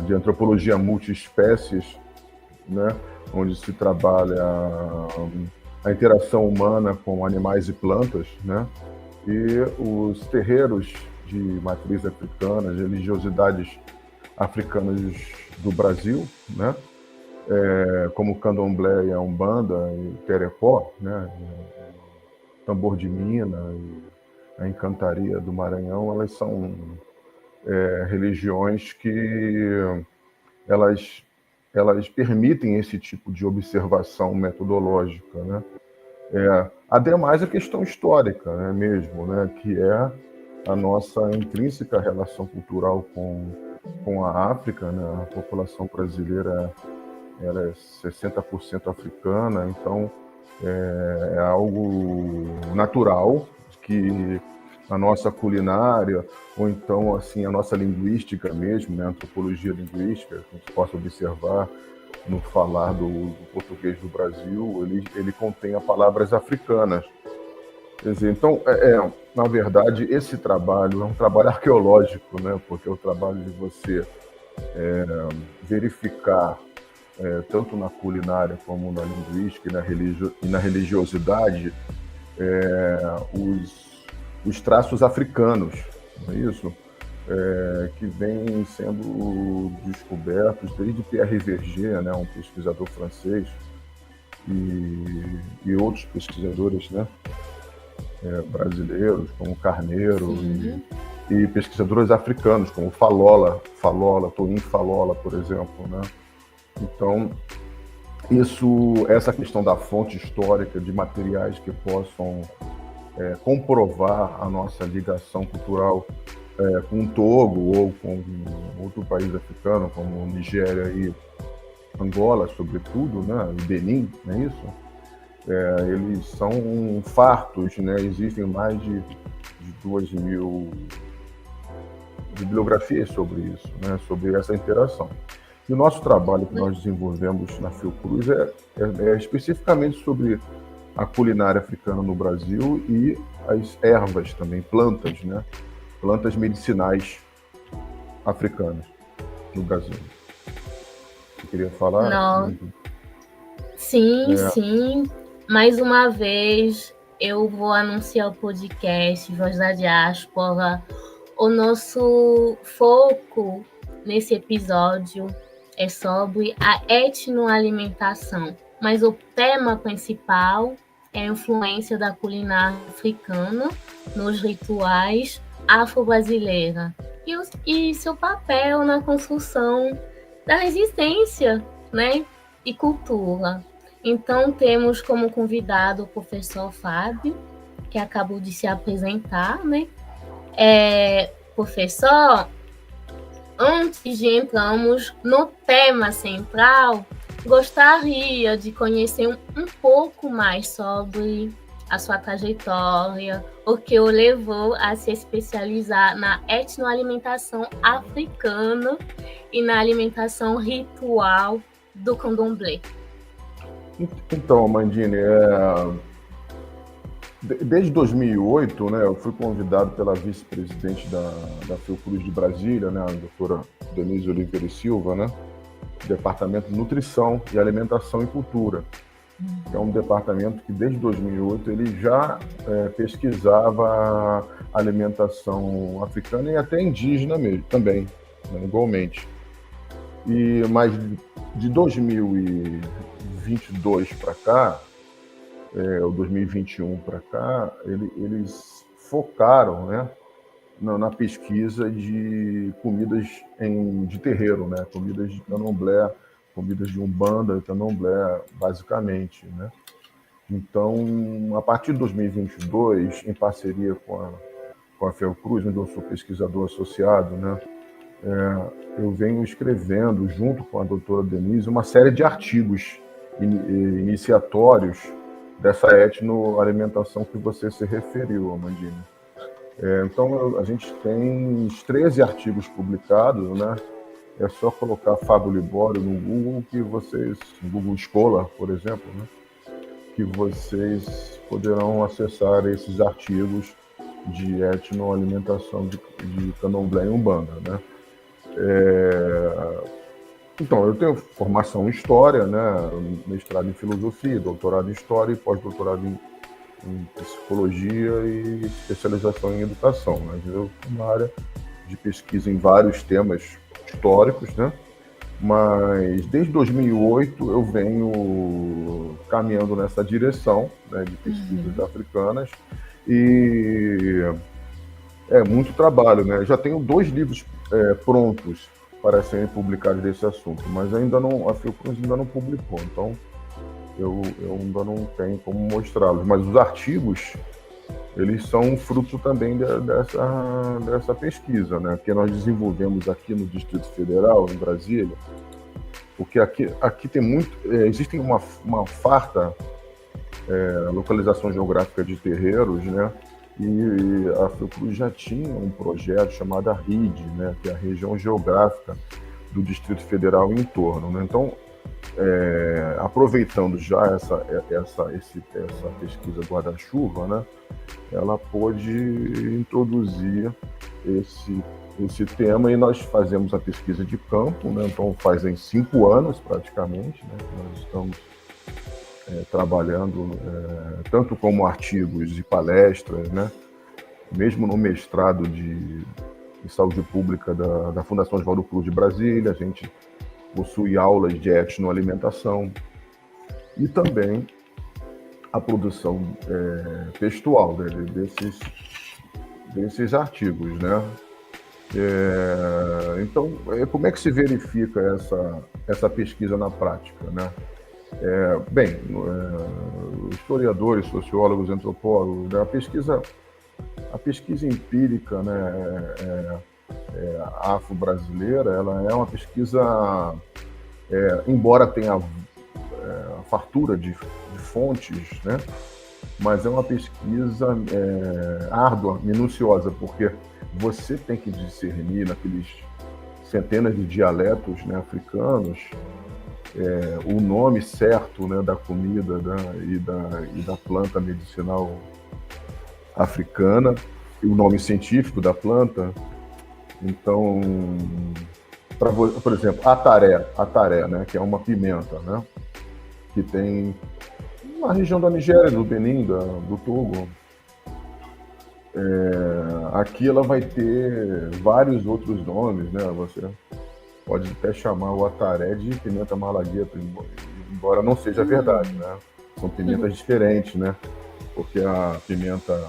de antropologia multiespécies, né, onde se trabalha a interação humana com animais e plantas, né, e os terreiros de matriz africana, as religiosidades africanas do Brasil, né, como o candomblé e a umbanda e o terepó, né, tambor de mina e a encantaria do Maranhão, elas são religiões que elas, elas permitem esse tipo de observação metodológica, né? Ademais, a questão histórica, né, mesmo, né, que é a nossa intrínseca relação cultural com a África, né? A população brasileira ela é 60% africana, então é algo natural que a nossa culinária, ou então assim a nossa linguística mesmo, né, a antropologia linguística, que a gente possa observar no falar do português do Brasil, ele contém as palavras africanas. Quer dizer, então, na verdade, esse trabalho é um trabalho arqueológico, né, porque é o trabalho de você verificar, tanto na culinária como na linguística e na religiosidade, os traços africanos, não é isso? Que vêm sendo descobertos desde Pierre Verger, né, um pesquisador francês, e outros pesquisadores, né, brasileiros, como Carneiro, e pesquisadores africanos, como Falola, Toim Falola, por exemplo, né? Então, essa questão da fonte histórica de materiais que possam comprovar a nossa ligação cultural com Togo ou com outro país africano, como Nigéria e Angola, sobretudo, né, e Benin, não é isso? Eles são fartos, né? Existem mais de 2.000 bibliografias sobre isso, né? Sobre essa interação. E o nosso trabalho que nós desenvolvemos na Fiocruz é especificamente sobre a culinária africana no Brasil e as ervas também, plantas, né? Plantas medicinais africanas no Brasil. Você queria falar? Não. Sim, sim. Mais uma vez, eu vou anunciar o podcast Voz da Diáspora. O nosso foco nesse episódio é sobre a etnoalimentação, mas o tema principal é a influência da culinária africana nos rituais afro-brasileira e seu papel na construção da resistência, né, e cultura. Então, temos como convidado o professor Fábio, que acabou de se apresentar, né? Professor, antes de entrarmos no tema central, gostaria de conhecer um pouco mais sobre a sua trajetória, o que o levou a se especializar na etnoalimentação africana e na alimentação ritual do candomblé. Então, Mandine, desde 2008, né, eu fui convidado pela vice-presidente da Fiocruz de Brasília, né, a doutora Denise Oliveira e Silva, né, Departamento de Nutrição e Alimentação e Cultura, que é um departamento que desde 2008 ele já pesquisava a alimentação africana e até indígena mesmo, também, né, igualmente. Mas de 2022 para cá, ou 2021 para cá, eles focaram, né, na pesquisa de comidas de terreiro, né, comidas de candomblé, comidas de umbanda e candomblé, basicamente, né. Então, a partir de 2022, em parceria com a Fiocruz, onde eu sou pesquisador associado, né, eu venho escrevendo, junto com a doutora Denise, uma série de artigos iniciatórios dessa etnoalimentação que você se referiu, Amandine. Então, a gente tem 13 artigos publicados, né? É só colocar Fábio Libório no Google, no Google Scholar, por exemplo, né? Que vocês poderão acessar esses artigos de etnoalimentação de candomblé e umbanda, né? Então, eu tenho formação em História, né? Mestrado em Filosofia, doutorado em História e pós-doutorado em Psicologia e especialização em Educação. Mas eu tenho uma área de pesquisa em vários temas históricos, né? Mas desde 2008 eu venho caminhando nessa direção, né, de pesquisas africanas e é muito trabalho, né? Já tenho 2 livros prontos para serem publicados desse assunto, mas ainda não, a Fiocruz ainda não publicou, então eu ainda não tenho como mostrá-los. Mas os artigos, eles são fruto também dessa pesquisa, né? Que nós desenvolvemos aqui no Distrito Federal, em Brasília, porque aqui tem muito, existem uma farta localização geográfica de terreiros, né? E a Fiocruz já tinha um projeto chamado RID, né? Que é a região geográfica do Distrito Federal e em torno, né? Então, aproveitando já essa pesquisa guarda-chuva, né? Ela pôde introduzir esse tema e nós fazemos a pesquisa de campo, né? Então fazem 5 anos praticamente, né? Nós estamos trabalhando tanto como artigos e palestras, né? Mesmo no mestrado de Saúde Pública da Fundação Oswaldo Cruz de Brasília, a gente possui aulas de etnoalimentação e também a produção textual, né, desses artigos, né? Então, como é que se verifica essa pesquisa na prática, né? Bem, historiadores, sociólogos, antropólogos, né, a pesquisa empírica, né, afro-brasileira, ela é uma pesquisa, embora tenha a fartura de fontes, né, mas é uma pesquisa árdua, minuciosa, porque você tem que discernir naqueles centenas de dialetos, né, africanos, o nome certo, né, da comida, e da planta medicinal africana, e o nome científico da planta. Então, por exemplo, ataré, né, que é uma pimenta, né, que tem na região da Nigéria, do Benin, do Togo. Aqui ela vai ter vários outros nomes, né? Você pode até chamar o ataré de pimenta malagueta, embora não seja verdade, né? São pimentas diferentes, né? Porque a pimenta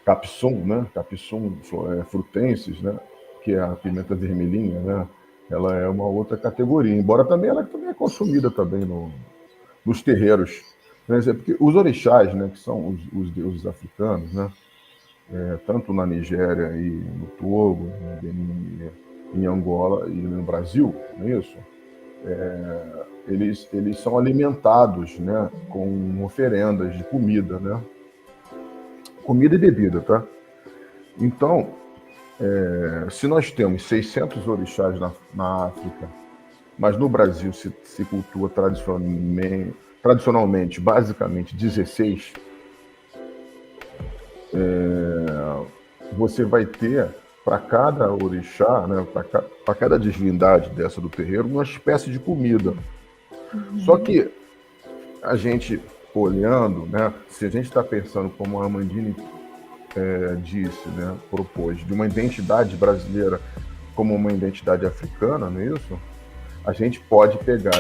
capsum, né? Capsum frutensis, né? Que é a pimenta vermelhinha, né? Ela é uma outra categoria, embora ela também é consumida também nos terreiros. Porque os orixás, né? Que são os deuses africanos, né? Tanto na Nigéria e no Togo, em Angola e no Brasil, não é isso? Eles são alimentados, né, com oferendas de comida, né? Comida e bebida, tá? Então, se nós temos 600 orixás na África, mas no Brasil se cultua tradicionalmente, basicamente, 16, você vai ter, para cada orixá, né, para cada divindade dessa do terreiro, uma espécie de comida. Só que a gente olhando, né, se a gente está pensando como a Amandine disse, né, propôs, de uma identidade brasileira como uma identidade africana, não é isso? A gente pode pegar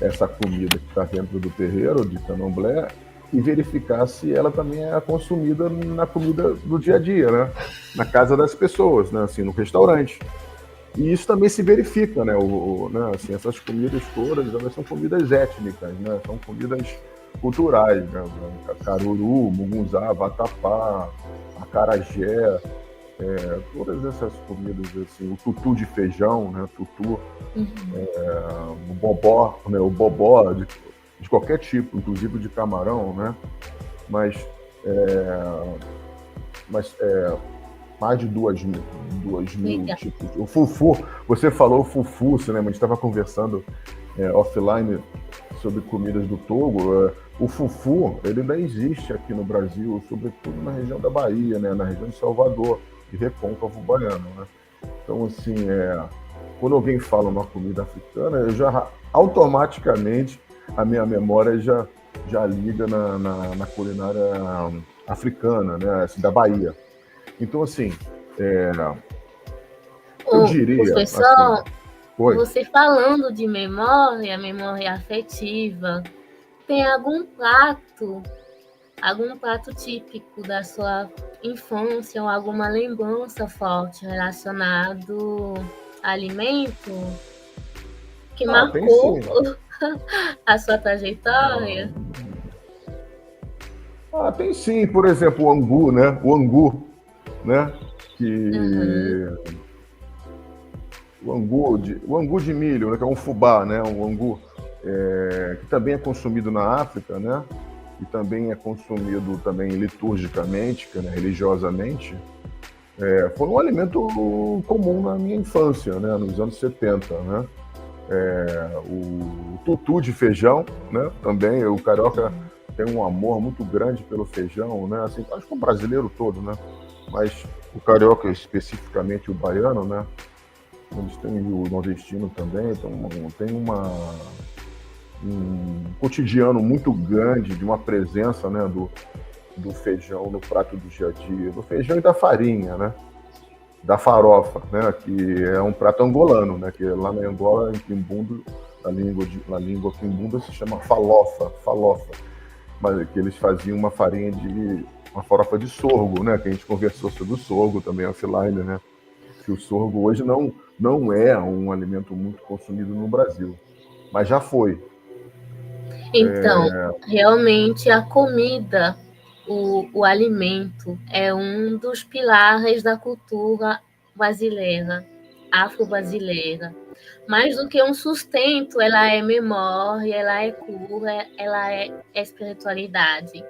essa comida que está dentro do terreiro de candomblé e verificar se ela também é consumida na comida do dia a dia, né? Na casa das pessoas, né? Assim, no restaurante. E isso também se verifica, né? Né? Assim, essas comidas todas, elas são comidas étnicas, né? São comidas culturais, né? Caruru, mugunzá, vatapá, acarajé, todas essas comidas, assim, o tutu de feijão, né? Tutu, o bobó, né? O bobó de qualquer tipo, inclusive de camarão, né? Mas mais de 2.000 tipos. O fufu, você falou fufu, você lembra? A gente estava conversando offline sobre comidas do Togo. O fufu, ele ainda existe aqui no Brasil, sobretudo na região da Bahia, né? Na região de Salvador e Recôncavo Baiano, né? Então, assim, quando alguém fala uma comida africana, eu já automaticamente a minha memória já liga na culinária africana, né, assim, da Bahia. Então, assim, eu diria, assim, Professor, oi. você falando de memória afetiva, tem algum prato típico da sua infância ou alguma lembrança forte relacionado a alimento que Tem marcou sim. a sua trajetória? Tem sim, por exemplo, o angu, né? O angu, né? Uhum. Que o angu de milho, né? Que é um fubá, né? Um angu que também é consumido na África, né? E também é consumido também liturgicamente, né? Religiosamente. Foi um alimento comum na minha infância, né? Nos anos 70, né? O tutu de feijão, né? Também o carioca tem um amor muito grande pelo feijão, né? Assim, acho que o brasileiro todo, né? Mas o carioca especificamente o baiano, né? Eles têm o nordestino também, então tem um cotidiano muito grande de uma presença, né? Do feijão no prato do dia a dia, do feijão e da farinha, né? Da farofa, né? Que é um prato angolano, né? Que lá na Angola, em Quimbundo, na língua quimbunda se chama falofa, mas que eles faziam uma farofa de sorgo, né? Que a gente conversou sobre o sorgo também offline, né? Que o sorgo hoje não é um alimento muito consumido no Brasil, mas já foi. Então, realmente a comida, o alimento, é um dos pilares da cultura brasileira, afro-brasileira. Mais do que um sustento, ela é memória, ela é cura, ela é espiritualidade.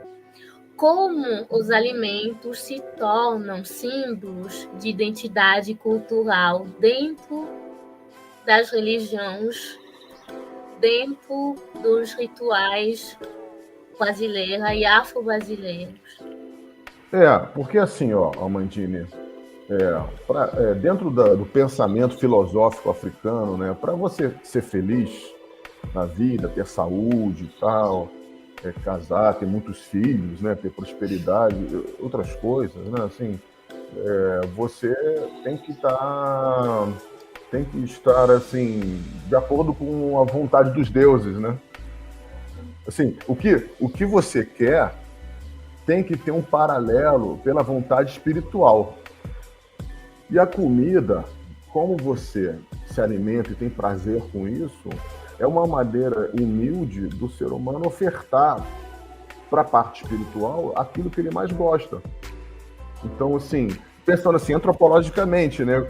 Como os alimentos se tornam símbolos de identidade cultural dentro das religiões, dentro dos rituais brasileiros e afro-brasileiros. Porque assim, ó, Amandine, dentro do pensamento filosófico africano, né, para você ser feliz na vida, ter saúde e tal, casar, ter muitos filhos, né, ter prosperidade, outras coisas, né, assim, você tem que estar assim de acordo com a vontade dos deuses, né? Assim, o que você quer tem que ter um paralelo pela vontade espiritual. E a comida, como você se alimenta e tem prazer com isso, é uma maneira humilde do ser humano ofertar para a parte espiritual aquilo que ele mais gosta. Então, assim, pensando assim, antropologicamente, né?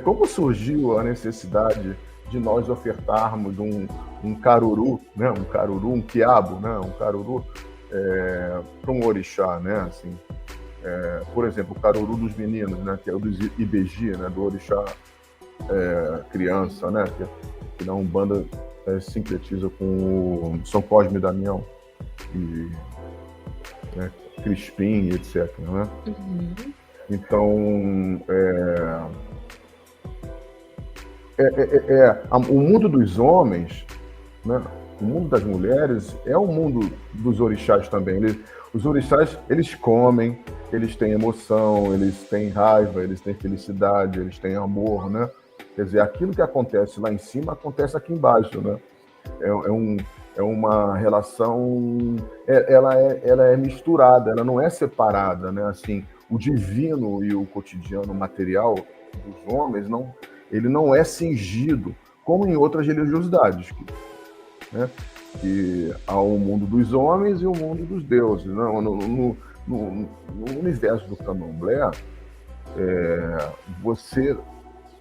Como surgiu a necessidade de nós ofertarmos um caruru, né? Um caruru, um quiabo, né? Um caruru para um orixá, né? Assim, por exemplo, o caruru dos meninos, né? Que é o dos Ibeji, né? Do orixá criança, né? Que na Umbanda sincretiza com o São Cosme e Damião, e, né? Crispim, etc. Né? Uhum. Então, o mundo dos homens, né? O mundo das mulheres é o mundo dos orixás também. Os orixás, eles comem, eles têm emoção, eles têm raiva, eles têm felicidade, eles têm amor, né? Quer dizer, aquilo que acontece lá em cima acontece aqui embaixo, né? É uma relação, ela é misturada, ela não é separada, né? Assim, o divino e o cotidiano material dos homens ele não é cingido como em outras religiosidades, né? Que há o mundo dos homens e o mundo dos deuses. Não, no universo do candomblé, você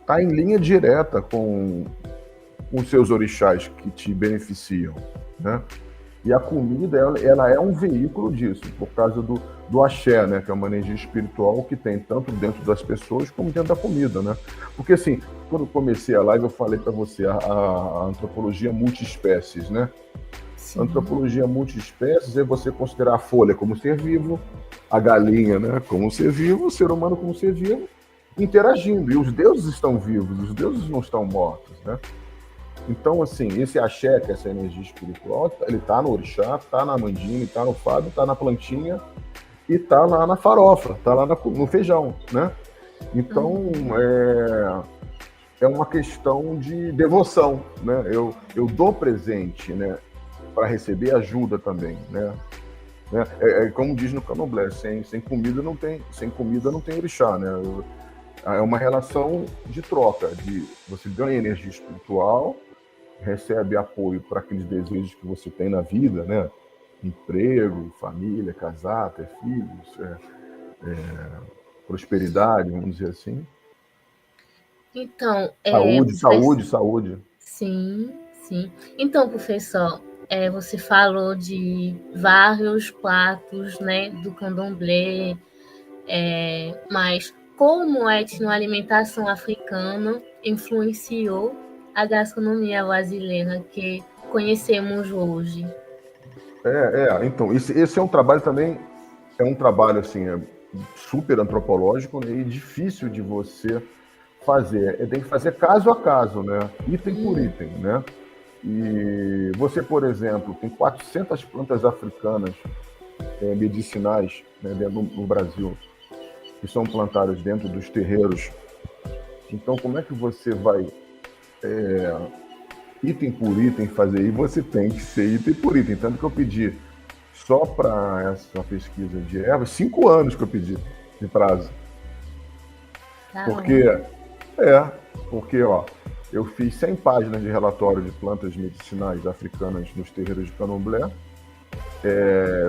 está em linha direta com os seus orixás que te beneficiam, né? E a comida, ela é um veículo disso, por causa do axé, né? Que é uma energia espiritual que tem tanto dentro das pessoas como dentro da comida, né? Porque, assim, quando eu comecei a live, eu falei para você a antropologia multiespécies, né? Sim. A antropologia multiespécies é você considerar a folha como ser vivo, a galinha, né, como ser vivo, o ser humano como ser vivo, interagindo. E os deuses estão vivos, os deuses não estão mortos, né? Então, assim, esse axé, que é essa energia espiritual, ele está no orixá, está na mandinga, está no fado, está na plantinha e está lá na farofa, está lá no feijão, né? Então, é uma questão de devoção, né? Eu dou presente, né, para receber ajuda também, né? Como diz no Candomblé, sem comida não tem orixá, né? É uma relação de troca, de você ganha energia espiritual, recebe apoio para aqueles desejos que você tem na vida, né? Emprego, família, casar, ter filhos, prosperidade, vamos dizer assim. Então, Saúde. Sim, sim. Então, professor, você falou de vários pratos, né, do candomblé, mas como a etnoalimentação africana influenciou a gastronomia brasileira que conhecemos hoje? Então, esse é um trabalho também, assim, super antropológico, né, e difícil de você fazer. Tem que fazer caso a caso, né? Item por item, né? E você, por exemplo, tem 400 plantas africanas medicinais, né, dentro do Brasil, que são plantadas dentro dos terreiros. Então, como é que você vai item por item fazer? E você tem que ser item por item. Tanto que eu pedi só para essa pesquisa de ervas 5 anos que eu pedi de prazo. Porque, ó, eu fiz 100 páginas de relatório de plantas medicinais africanas nos terreiros de Candomblé.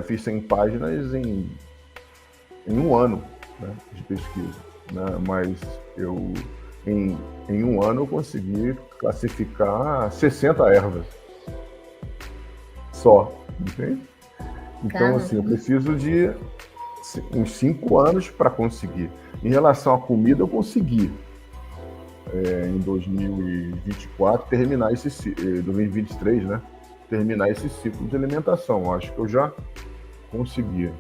Fiz 100 páginas em 1 ano, né, de pesquisa, né? Mas em 1 ano eu consegui classificar 60 ervas só, entende? Então, assim, eu preciso de uns 5 anos para conseguir. Em relação à comida, eu consegui, em 2024, terminar 2023, né? Terminar esse ciclo de alimentação. Acho que eu já consegui,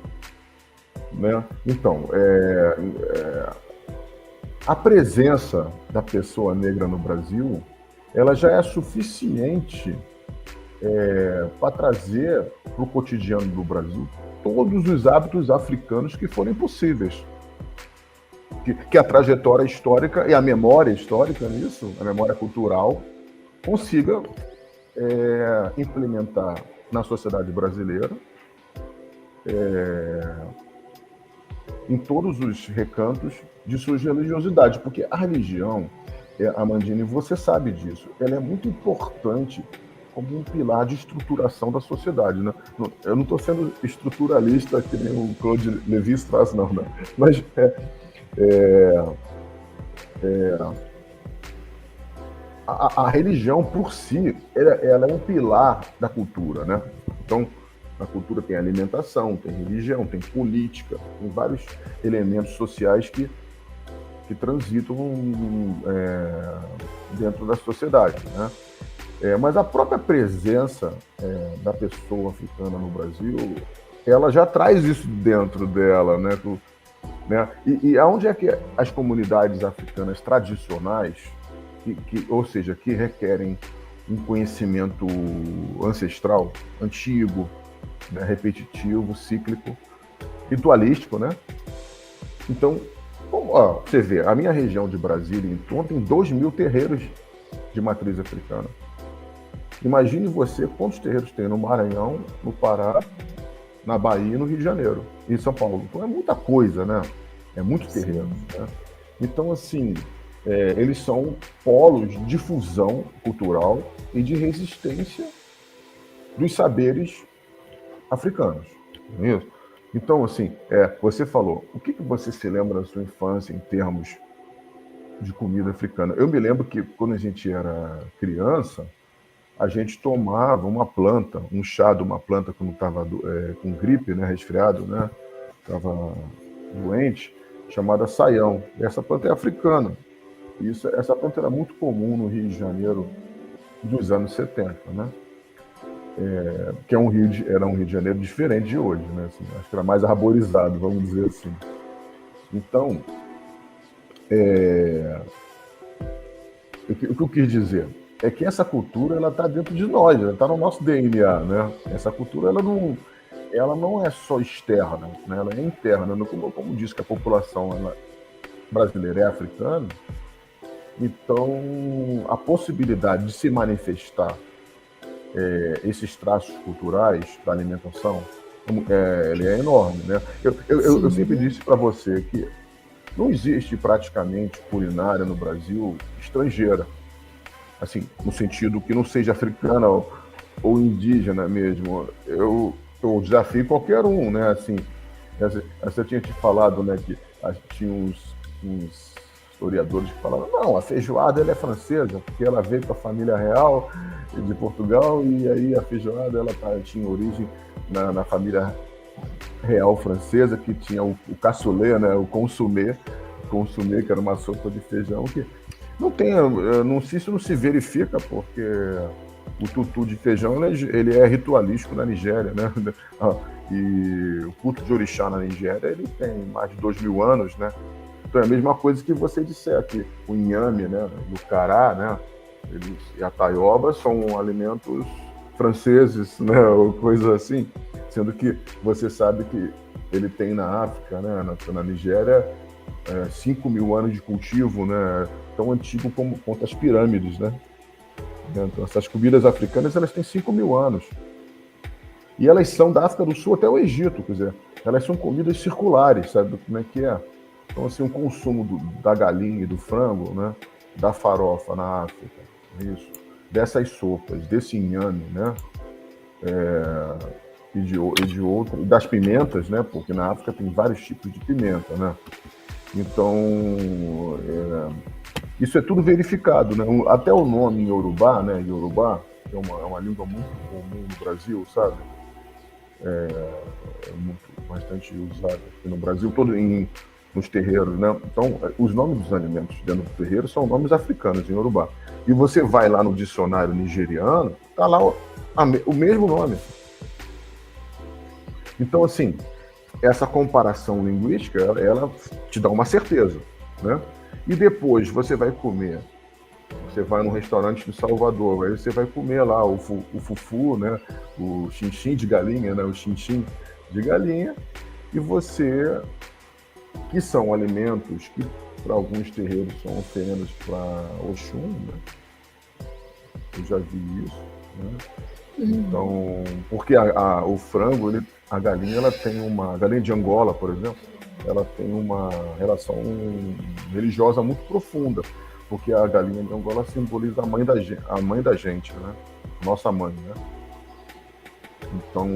né? Então, a presença da pessoa negra no Brasil, ela já é suficiente para trazer para o cotidiano do Brasil todos os hábitos africanos que forem possíveis. Que a trajetória histórica e a memória histórica nisso, a memória cultural, consiga implementar na sociedade brasileira, em todos os recantos de suas religiosidades, porque a religião, Amandine, você sabe disso, ela é muito importante como um pilar de estruturação da sociedade, né? Eu não estou sendo estruturalista que nem o Claude Lévi-Strauss, não, né? Mas a religião por si, ela é um pilar da cultura, né? Então, na cultura tem alimentação, tem religião, tem política, tem vários elementos sociais que transitam dentro da sociedade, né? Mas a própria presença da pessoa africana no Brasil, ela já traz isso dentro dela, né? E aonde é que as comunidades africanas tradicionais, ou seja, que requerem um conhecimento ancestral, antigo, né, repetitivo, cíclico, ritualístico, né? Então, você vê, a minha região de Brasília, em torno, tem 2.000 terreiros de matriz africana. Imagine você quantos terreiros tem no Maranhão, no Pará, na Bahia e no Rio de Janeiro, e em São Paulo. Então é muita coisa, né? É muito terreno, né? Então, assim, eles são polos de difusão cultural e de resistência dos saberes africanos. Não é isso? Então, assim, você falou, o que você se lembra da sua infância em termos de comida africana? Eu me lembro que quando a gente era criança, a gente tomava uma planta, um chá de uma planta quando estava com gripe, né, resfriado, né, estava doente, chamada saião. Essa planta é africana. Essa planta era muito comum no Rio de Janeiro dos anos 70, né? Que era um Rio de Janeiro diferente de hoje, né? Assim, acho que era mais arborizado, vamos dizer assim. Então, O que eu quis dizer é que essa cultura ela está dentro de nós, ela está no nosso DNA, né? Essa cultura ela não é só externa, né? Ela é interna. Como diz que a população brasileira é africana, então a possibilidade de se manifestar esses traços culturais da alimentação ele é enorme, né? Eu sempre disse para você que não existe praticamente culinária no Brasil estrangeira, assim, no sentido que não seja africana ou indígena mesmo. Eu desafio qualquer um, né? Assim, eu tinha te falado, né, que tinha uns historiadores que falavam, não, a feijoada ela é francesa, porque ela veio com a família real de Portugal, e aí a feijoada ela tinha origem na família real francesa, que tinha o cassoulet, né, o consommé, que era uma sopa de feijão, que isso não se verifica, porque o tutu de feijão ele é ritualístico na Nigéria, né? E o culto de orixá na Nigéria ele tem mais de 2.000 anos, né? Então é a mesma coisa que você disser aqui, o inhame, né? O cará, né? E a taioba são alimentos franceses, né? Ou coisa assim, sendo que você sabe que ele tem na África, né? Na Nigéria, 5.000 anos de cultivo, né? Tão antigo quanto as pirâmides, né? Então, essas comidas africanas elas têm 5.000 anos. E elas são da África do Sul até o Egito, quer dizer, elas são comidas circulares, sabe como é que é? Então, assim, o consumo da galinha e do frango, né? Da farofa na África, isso, dessas sopas, desse inhame, né? E de outro, das pimentas, né? Porque na África tem vários tipos de pimenta, né? Então, isso é tudo verificado, né? Até o nome Yorubá, né? Yorubá, que é uma língua muito comum no Brasil, sabe? Bastante usada aqui no Brasil, nos terreiros, né? Então, os nomes dos alimentos dentro do terreiro são nomes africanos, em Yorubá. E você vai lá no dicionário nigeriano, tá lá o mesmo nome. Então, assim, essa comparação linguística, ela te dá uma certeza, né? E depois você vai comer, você vai num restaurante de Salvador, aí você vai comer lá o fufu, né? O chinchim de galinha, né? O chinchim de galinha, e que são alimentos que para alguns terreiros são oferendas para Oxum, né? Eu já vi isso, né? Então, porque o frango, a galinha, a galinha de Angola, por exemplo, ela tem uma relação religiosa muito profunda, porque a galinha de Angola simboliza a mãe da gente, né? Nossa mãe, né? Então,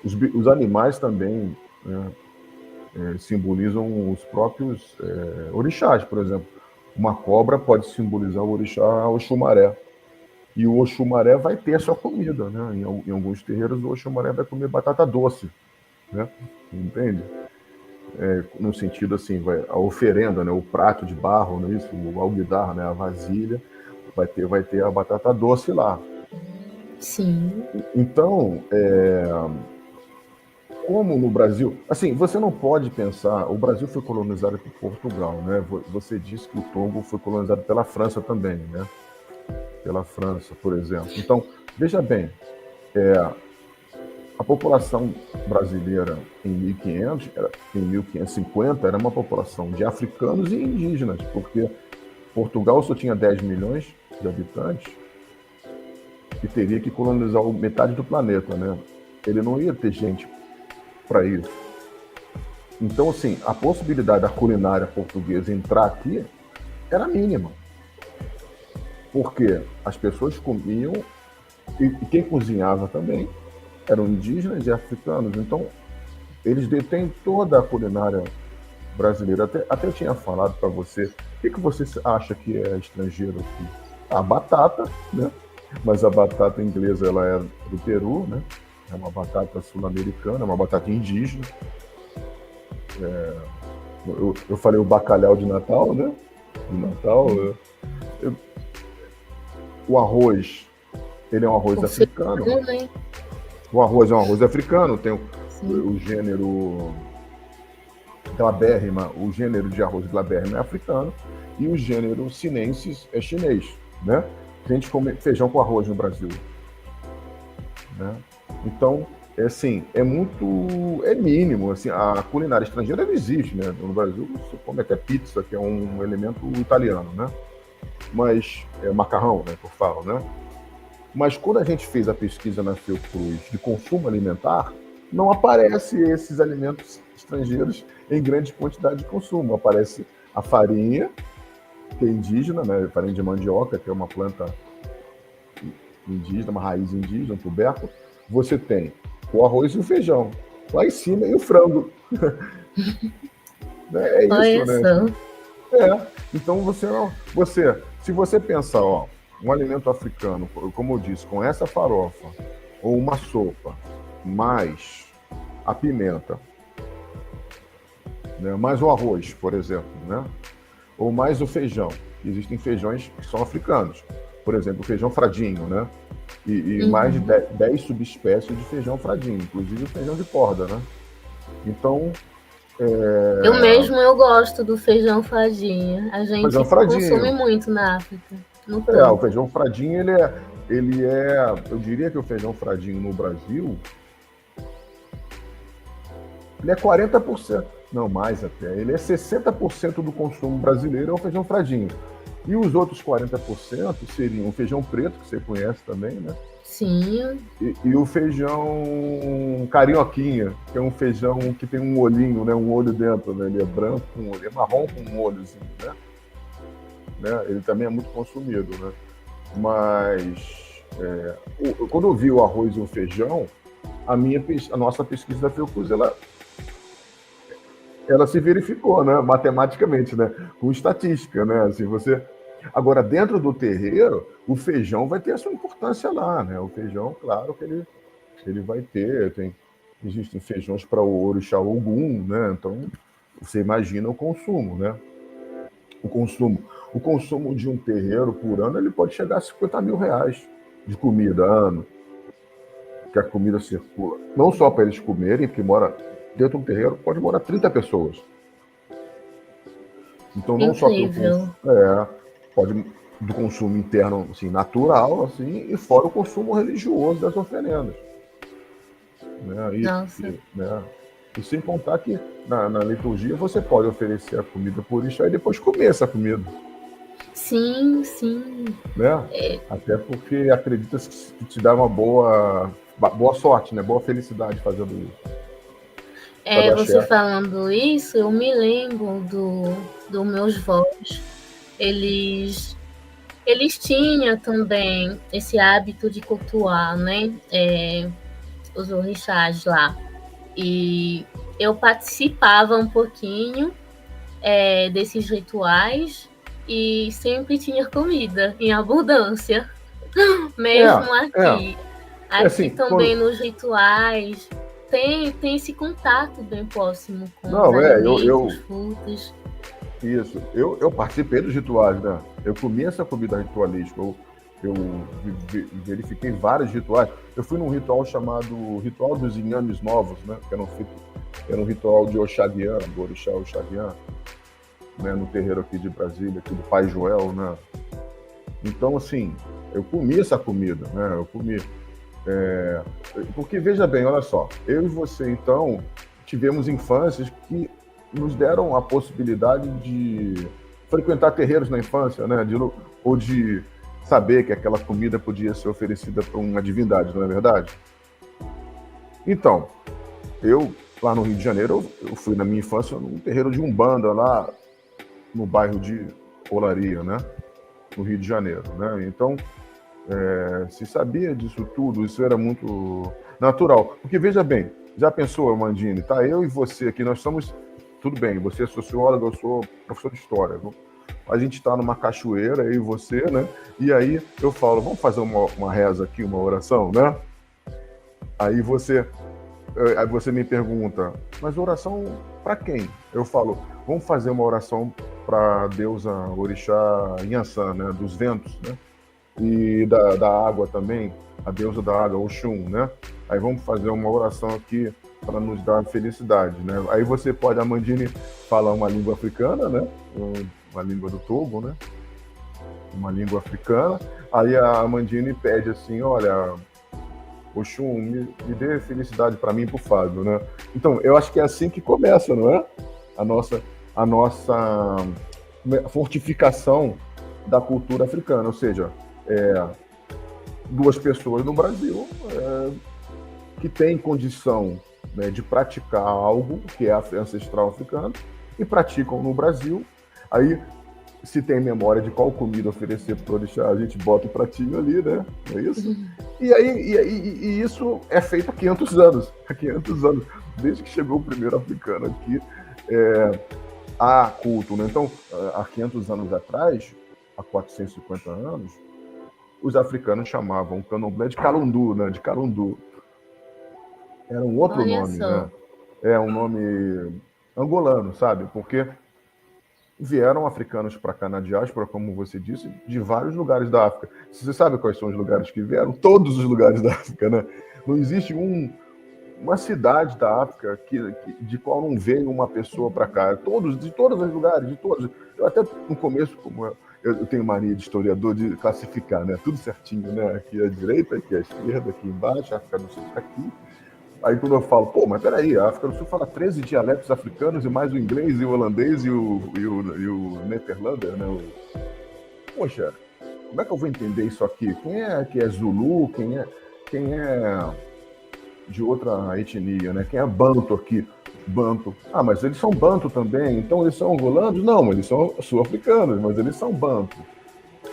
os animais também, né, simbolizam os próprios orixás, por exemplo. Uma cobra pode simbolizar o orixá Oxumaré. E o Oxumaré vai ter a sua comida, né? Em alguns terreiros, o Oxumaré vai comer batata doce, né? Entende? No sentido assim, a oferenda, né? O prato de barro, né? Isso, o alguidar, né? A vasilha, vai ter a batata doce lá. Sim. Então, como no Brasil, assim, você não pode pensar, o Brasil foi colonizado por Portugal, né? Você disse que o Togo foi colonizado pela França também, né? Pela França, por exemplo. Então, veja bem, a população brasileira em 1550 era uma população de africanos e indígenas, porque Portugal só tinha 10 milhões de habitantes e teria que colonizar metade do planeta, né? Ele não ia ter gente para isso. Então, assim, a possibilidade da culinária portuguesa entrar aqui era mínima. Porque as pessoas comiam, e quem cozinhava também eram indígenas e africanos. Então, eles detêm toda a culinária brasileira. Até eu tinha falado para você, o que você acha que é estrangeiro aqui? A batata, né? Mas a batata inglesa, ela é do Peru, né? É uma batata sul-americana, uma batata indígena. Eu falei o bacalhau de Natal, né? De Natal, o arroz, ele é um arroz africano. O arroz é um arroz africano, tem o gênero glabérrima, o gênero de arroz glabérrima é africano e o gênero sinensis é chinês, né? A gente come feijão com arroz no Brasil, né? Então, assim, é mínimo, assim, a culinária estrangeira não existe, né? No Brasil você come até pizza, que é um elemento italiano, né? Mas é macarrão, né, que eu falo, né? Mas quando a gente fez a pesquisa na Fiocruz de consumo alimentar, não aparece esses alimentos estrangeiros em grande quantidade de consumo. Aparece a farinha, que é indígena, né? Farinha de mandioca, que é uma planta indígena, uma raiz indígena, um tubérculo. Você tem o arroz e o feijão. Lá em cima, e o frango. É isso, né? Então se você pensar, ó, um alimento africano, como eu disse, com essa farofa, ou uma sopa, mais a pimenta, né? Mais o arroz, por exemplo, né? Ou mais o feijão. Existem feijões que são africanos. Por exemplo, o feijão fradinho, né? E mais de 10 subespécies de feijão fradinho, inclusive o feijão de corda, né? Então... Eu gosto do feijão fradinho. A gente consome muito na África. O feijão fradinho, eu diria que o feijão fradinho no Brasil, ele é 40%, não mais até, ele é 60% do consumo brasileiro é o feijão fradinho. E os outros 40% seriam o feijão preto, que você conhece também, né? Sim. E o feijão carioquinha, que é um feijão que tem um olhinho, né? Um olho dentro, né? Ele é branco, ele é marrom com um olhozinho, né? Ele também é muito consumido, né? Mas quando eu vi o arroz e o feijão, a nossa pesquisa da Fiocruz, ela se verificou, né? Matematicamente, né? Com estatística, né? Assim, agora, dentro do terreiro, o feijão vai ter a sua importância lá, né? O feijão, claro que ele vai ter, existem feijões para o orixá Ogum, né? Então, você imagina o consumo, né? O consumo de um terreiro por ano, ele pode chegar a 50 mil reais de comida ano, que a comida circula. Não só para eles comerem, porque dentro de um terreiro pode morar 30 pessoas. Então, não Incrível. só pode do consumo interno, assim, natural, assim, e fora o consumo religioso das oferendas. Nossa. E sem contar que na liturgia você pode oferecer a comida por isso e depois comer essa comida. Sim. Né? Até porque acredita-se que te dá uma boa sorte, né? Boa felicidade fazendo isso. Você falando isso, eu me lembro dos meus vós. Eles tinham também esse hábito de cultuar, né? Os orixás lá. E eu participava um pouquinho desses rituais e sempre tinha comida em abundância, mesmo aqui. Aqui assim, também nos rituais tem esse contato bem próximo com os alimentos, frutas. Isso. Eu participei dos rituais, né? Eu comi essa comida ritualística. Eu verifiquei vários rituais. Eu fui num ritual chamado Ritual dos Inhames Novos, né? Que era um ritual de Oxaguian, do orixá Oxaguian, né? No terreiro aqui de Brasília, aqui do Pai Joel, né? Então, assim, eu comi essa comida, né? Eu comi. Porque, veja bem, olha só, eu e você, então, tivemos infâncias que nos deram a possibilidade de frequentar terreiros na infância, né? Ou de saber que aquela comida podia ser oferecida por uma divindade, não é verdade? Então, eu, lá no Rio de Janeiro, eu fui na minha infância num terreiro de Umbanda, lá no bairro de Olaria, né? No Rio de Janeiro, né? Então, se sabia disso tudo, isso era muito natural. Porque, veja bem, já pensou, Amandine, tá eu e você aqui, nós somos... Tudo bem, você é socióloga, eu sou professor de história. A gente está numa cachoeira, eu e você, né? E aí eu falo, vamos fazer uma reza aqui, uma oração, né? Aí você me pergunta, mas oração para quem? Eu falo, vamos fazer uma oração para a deusa orixá Inhansã, né? Dos ventos, né? E da água também, a deusa da água, Oxum, né? Aí vamos fazer uma oração aqui para nos dar felicidade, né? Aí você pode, a Mandini falar uma língua africana, né? Uma língua do Togo, né? Uma língua africana. Aí a Mandini pede assim, olha, Oxum, me dê felicidade para mim e pro Fábio, né? Então, eu acho que é assim que começa, não é? A nossa fortificação da cultura africana, ou seja, duas pessoas no Brasil que têm condição, né, de praticar algo que é ancestral africano e praticam no Brasil. Aí, se tem memória de qual comida oferecer para o orixá, a gente bota o pratinho ali, né? Não é isso? E isso é feito há 500 anos. Há 500 anos. Desde que chegou o primeiro africano aqui, há culto, né? Então, há 500 anos atrás, há 450 anos, os africanos chamavam o candomblé de calundu, né? De calundu. Era um outro nome, né? É um nome angolano, sabe? Porque vieram africanos para cá na diáspora, como você disse, de vários lugares da África. Você sabe quais são os lugares que vieram? Todos os lugares da África, né? Não existe uma cidade da África de qual não veio uma pessoa para cá. De todos os lugares, de todos. Eu até no começo, como eu tenho mania de historiador de classificar, né? Tudo certinho, né? Aqui à direita, aqui à esquerda, aqui embaixo, a África do Sul está aqui. Aí quando eu falo, pô, mas peraí, a África do Sul fala 13 dialetos africanos e mais o inglês e o holandês e o Nederlander, né? Poxa, como é que eu vou entender isso aqui? Quem é que é Zulu? Quem é de outra etnia, né? Quem é Banto aqui? Banto. Ah, mas eles são Banto também, então eles são angolanos? Não, eles são sul-africanos, mas eles são Banto.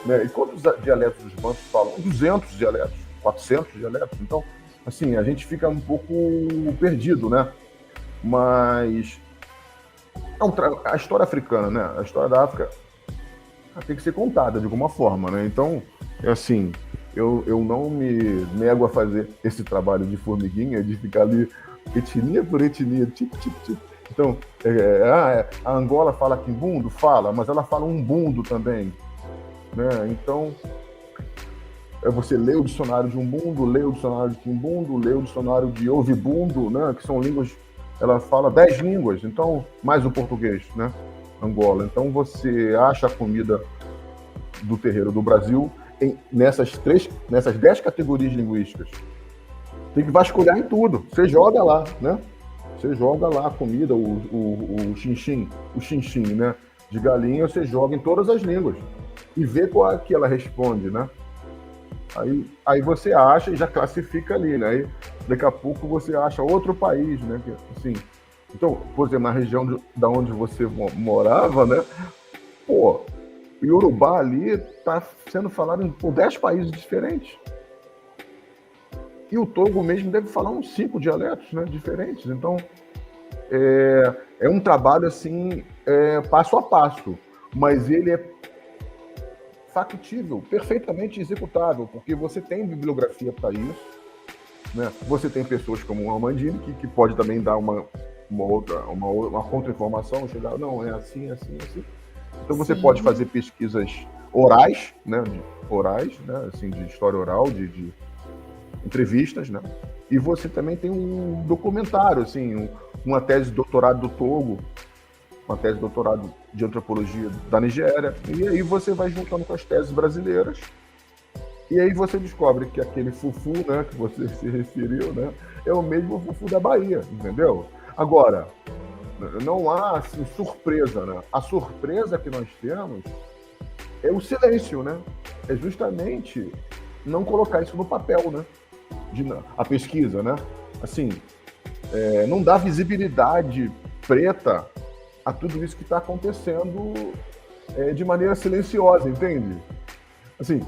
Né? E quantos dialetos os Bantos falam? 200 dialetos, 400 dialetos, então... Assim, a gente fica um pouco perdido, né? Mas a história africana, né? A história da África tem que ser contada de alguma forma, né? Então, assim, eu não me nego a fazer esse trabalho de formiguinha, de ficar ali etnia por etnia, tipo. Então, a Angola fala quimbundo? Fala, mas ela fala umbundo também, né? Então... você lê o dicionário de umbundo, lê o dicionário de quimbundo, lê o dicionário de ouvibundo, né, que são línguas, ela fala 10 línguas, então, mais o português, né, Angola. Então você acha a comida do terreiro do Brasil nessas 10 categorias linguísticas. Tem que vasculhar em tudo, você joga lá, né, você joga lá a comida, o xinxim, né, de galinha, você joga em todas as línguas e vê qual é que ela responde, né. Aí você acha e já classifica ali, né? Aí, daqui a pouco você acha outro país, né? Assim, então, por exemplo, na região da onde você morava, né? Pô, o Iorubá ali está sendo falado por 10 países diferentes. E o Togo mesmo deve falar uns 5 dialetos, né? Diferentes. Então, é um trabalho assim, passo a passo, mas ele é factível, perfeitamente executável, porque você tem bibliografia para isso, né? Você tem pessoas como o Amandini, que pode também dar uma contra-informação, chegar, não, é assim. Então você pode fazer pesquisas orais, né? Assim, de história oral, de entrevistas, né? E você também tem um documentário, assim, uma tese de doutorado do Togo, uma tese de doutorado de antropologia da Nigéria, e aí você vai juntando com as teses brasileiras, e aí você descobre que aquele fufu, né, que você se referiu, né, é o mesmo fufu da Bahia, entendeu? Agora, não há assim, surpresa, né? A surpresa que nós temos é o silêncio, né? É justamente não colocar isso no papel, né? A pesquisa, né? Assim, não dá visibilidade preta a tudo isso que está acontecendo de maneira silenciosa, entende? Assim,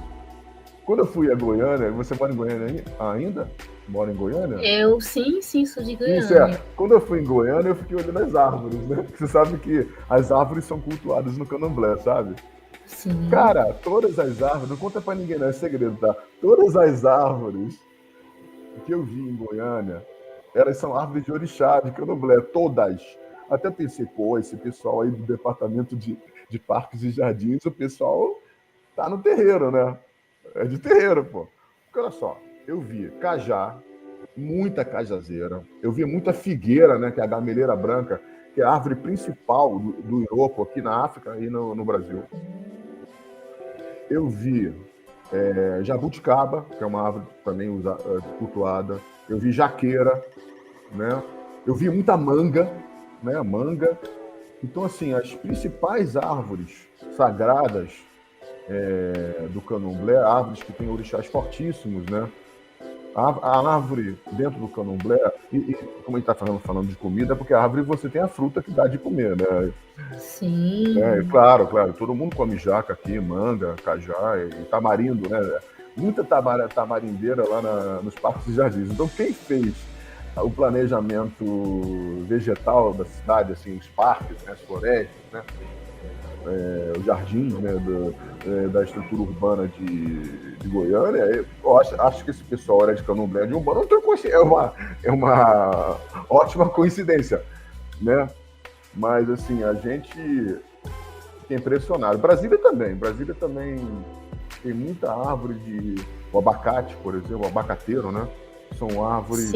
quando eu fui a Goiânia, você mora em Goiânia ainda? Mora em Goiânia? Eu, sim, sou de Goiânia. Isso, Quando eu fui em Goiânia, eu fiquei olhando as árvores, né? Você sabe que as árvores são cultuadas no candomblé, sabe? Sim. Cara, todas as árvores, não conta pra ninguém, não é segredo, tá? Todas as árvores que eu vi em Goiânia, elas são árvores de orixá, de candomblé, todas. Até pensei, pô, esse pessoal aí do departamento de parques e jardins, o pessoal tá no terreiro, né? É de terreiro, pô. Porque olha só, eu vi cajá, muita cajazeira. Eu vi muita figueira, né, que é a gameleira branca, que é a árvore principal do Iroco aqui na África e no Brasil. Eu vi jabuticaba, que é uma árvore também cultuada. Eu vi jaqueira, né? Eu vi muita manga, né? Manga. Então, assim, as principais árvores sagradas do candomblé, árvores que têm orixás fortíssimos, né? A árvore dentro do candomblé, e como a gente está falando de comida, é porque a árvore você tem a fruta que dá de comer, né? Sim. Claro, todo mundo come jaca aqui, manga, cajá e tamarindo, né? Muita tamarindeira lá nos parques e jardins. Então, quem fez o planejamento vegetal da cidade, assim, os parques, né, as florestas, né? Os jardins, né, da estrutura urbana de Goiânia, eu acho que esse pessoal era de candomblé de Umbanda, é uma ótima coincidência, né? Mas, assim, a gente fica impressionado. Brasília também tem muita árvore o abacate, por exemplo, o abacateiro, né? São árvores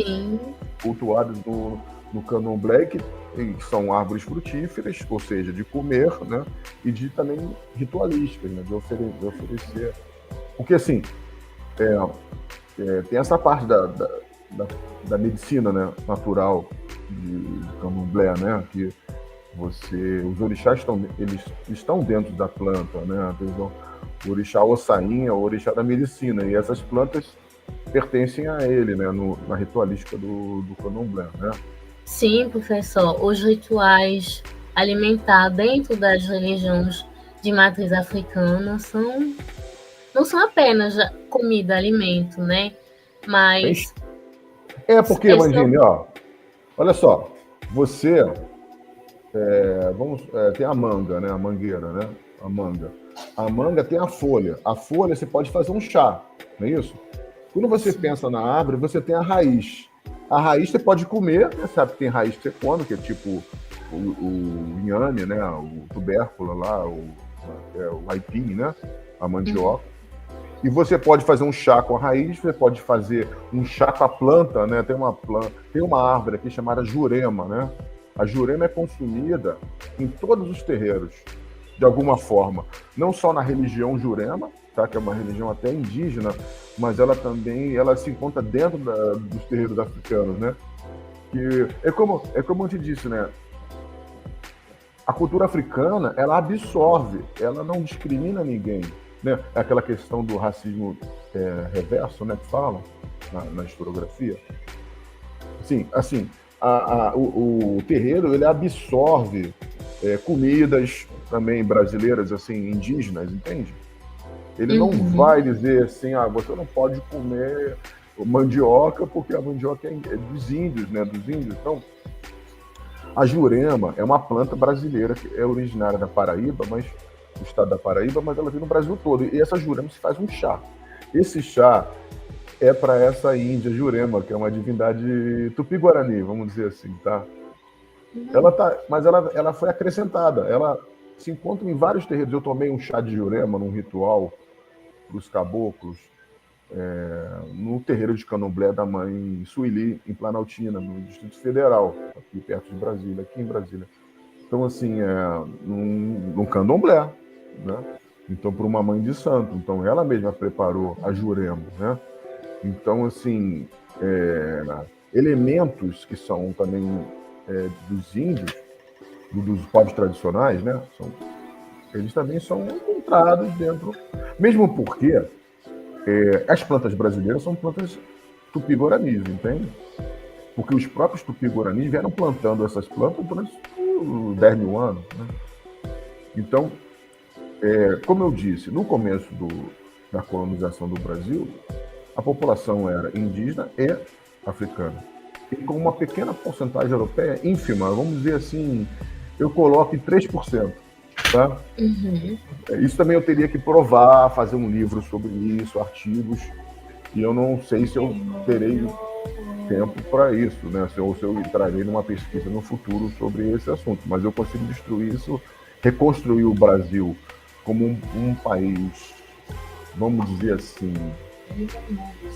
cultuadas no candomblé que são árvores frutíferas, ou seja, de comer, né? E também ritualísticas, né? De oferecer. Porque, assim, tem essa parte da medicina, né? Natural de candomblé, né? Que os orixás estão dentro da planta, né? O orixá Ossainha, o orixá da medicina, e essas plantas pertencem a ele, né? Na ritualística do candomblé, né? Sim, professor. Os rituais alimentar dentro das religiões de matriz africana não são apenas comida, alimento, né? Mas... porque, Mandini, olha só, você tem a manga, né? A mangueira, né? A manga tem a folha. A folha você pode fazer um chá, não é isso? Quando você pensa na árvore, você tem a raiz. A raiz você pode comer, né? Sabe que tem raiz que você come, que é tipo o inhame, né? O tubérculo lá, o aipim, né? A mandioca. E você pode fazer um chá com a raiz, você pode fazer um chá com a planta, né? Tem uma árvore aqui chamada jurema, né? A jurema é consumida em todos os terreiros, de alguma forma. Não só na religião jurema, tá? Que é uma religião até indígena, mas ela se encontra dentro dos terreiros africanos, né? Que é como eu te disse, né? A cultura africana, ela absorve, ela não discrimina ninguém, né? É aquela questão do racismo reverso, né? Que falam na historiografia. Assim, o terreiro, ele absorve comidas também brasileiras, assim, indígenas, entende? Ele não vai dizer assim, você não pode comer mandioca, porque a mandioca é dos índios, né? Dos índios. Então, a jurema é uma planta brasileira que é originária da Paraíba, do estado da Paraíba, mas ela vem no Brasil todo. E essa jurema se faz um chá. Esse chá é para essa índia Jurema, que é uma divindade tupi-guarani, vamos dizer assim, tá? Mas ela foi acrescentada. Ela se encontra em vários terreiros. Eu tomei um chá de Jurema num ritual para os caboclos no terreiro de candomblé da mãe Sueli, em Planaltina, no Distrito Federal, aqui perto de Brasília, aqui em Brasília. Então, assim, num candomblé, né? Então, para uma mãe de santo. Então, ela mesma preparou a Jurema, né? Então, assim, elementos que são também dos índios, dos povos tradicionais, né? Eles também são encontrados dentro. Mesmo porque as plantas brasileiras são plantas tupi-guaranis, entende? Porque os próprios tupi-guaranis vieram plantando essas plantas durante 10 mil anos, né? Então, como eu disse, no começo da colonização do Brasil, a população era indígena e africana. E com uma pequena porcentagem europeia, ínfima, vamos dizer assim, eu coloco em 3%. Tá? Isso também eu teria que provar, fazer um livro sobre isso, artigos, e eu não sei se eu terei tempo para isso, né? Se eu entrarei numa pesquisa no futuro sobre esse assunto, mas eu consigo destruir isso, reconstruir o Brasil como um país, vamos dizer assim,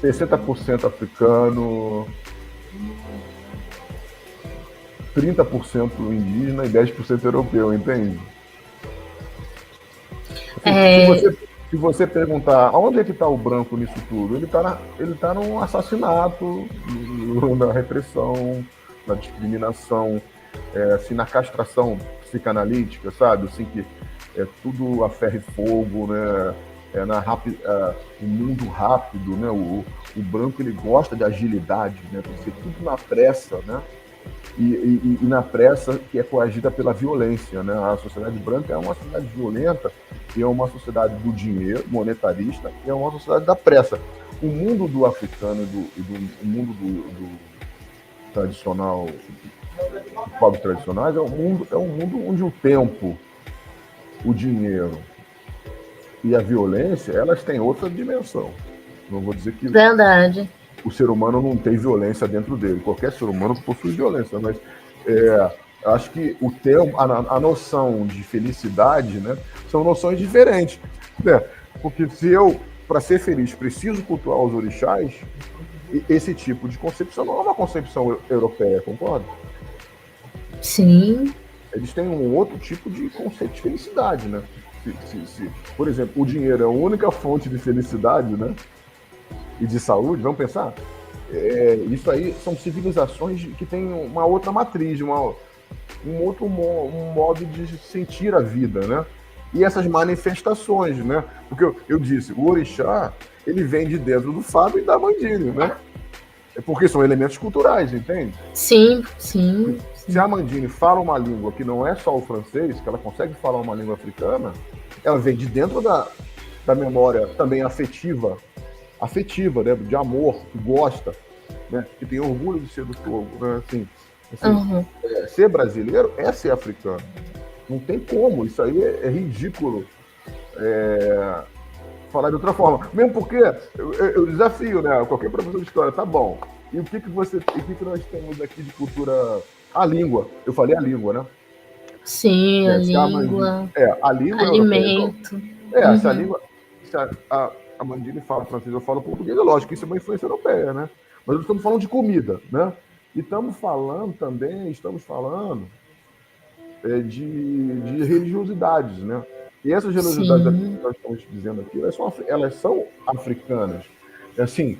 60% africano, 30% indígena e 10% europeu, entende? Se você perguntar aonde é que está o branco nisso tudo, ele tá num assassinato, na repressão, na discriminação, assim, na castração psicanalítica, sabe? Assim, que é tudo a ferro e fogo, né? O mundo rápido, né? O branco, ele gosta de agilidade, né? Tem que ser tudo na pressa, né? E na pressa que é coagida pela violência, né? A sociedade branca é uma sociedade violenta e é uma sociedade do dinheiro, monetarista, e é uma sociedade da pressa. O mundo do africano o mundo do tradicional, dos povos tradicionais, é um mundo onde o tempo, o dinheiro e a violência, elas têm outra dimensão. Não vou dizer que Verdade. O ser humano não tem violência dentro dele. Qualquer ser humano possui violência, mas acho que o termo, a noção de felicidade, né, são noções diferentes. Né? Porque se eu, para ser feliz, preciso cultuar os orixás, esse tipo de concepção não é uma concepção europeia, concorda? Sim. Eles têm um outro tipo de conceito de felicidade, né? Por exemplo, o dinheiro é a única fonte de felicidade, né? E de saúde, vamos pensar? Isso aí são civilizações que têm uma outra matriz, um outro modo de sentir a vida, né? E essas manifestações, né? Porque eu disse, o orixá, ele vem de dentro do Fábio e da Mandine, né? Porque são elementos culturais, entende? Sim. Se a Mandine fala uma língua que não é só o francês, que ela consegue falar uma língua africana, ela vem de dentro da memória também afetiva, né, de amor, que gosta, né, que tem orgulho de ser do Togo, né, assim, ser brasileiro é ser africano, não tem como, isso aí é ridículo falar de outra forma, mesmo porque eu desafio, né, qualquer professor de história, tá bom, e o que nós temos aqui de cultura, a língua, eu falei a língua, né? Sim, a língua, a língua alimento. Se a língua, se a Mandine fala francês, eu falo português, é lógico que isso é uma influência europeia, né? Mas nós estamos falando de comida, né? E estamos falando de religiosidades, né? E essas religiosidades que nós estamos dizendo aqui, elas são africanas. Assim,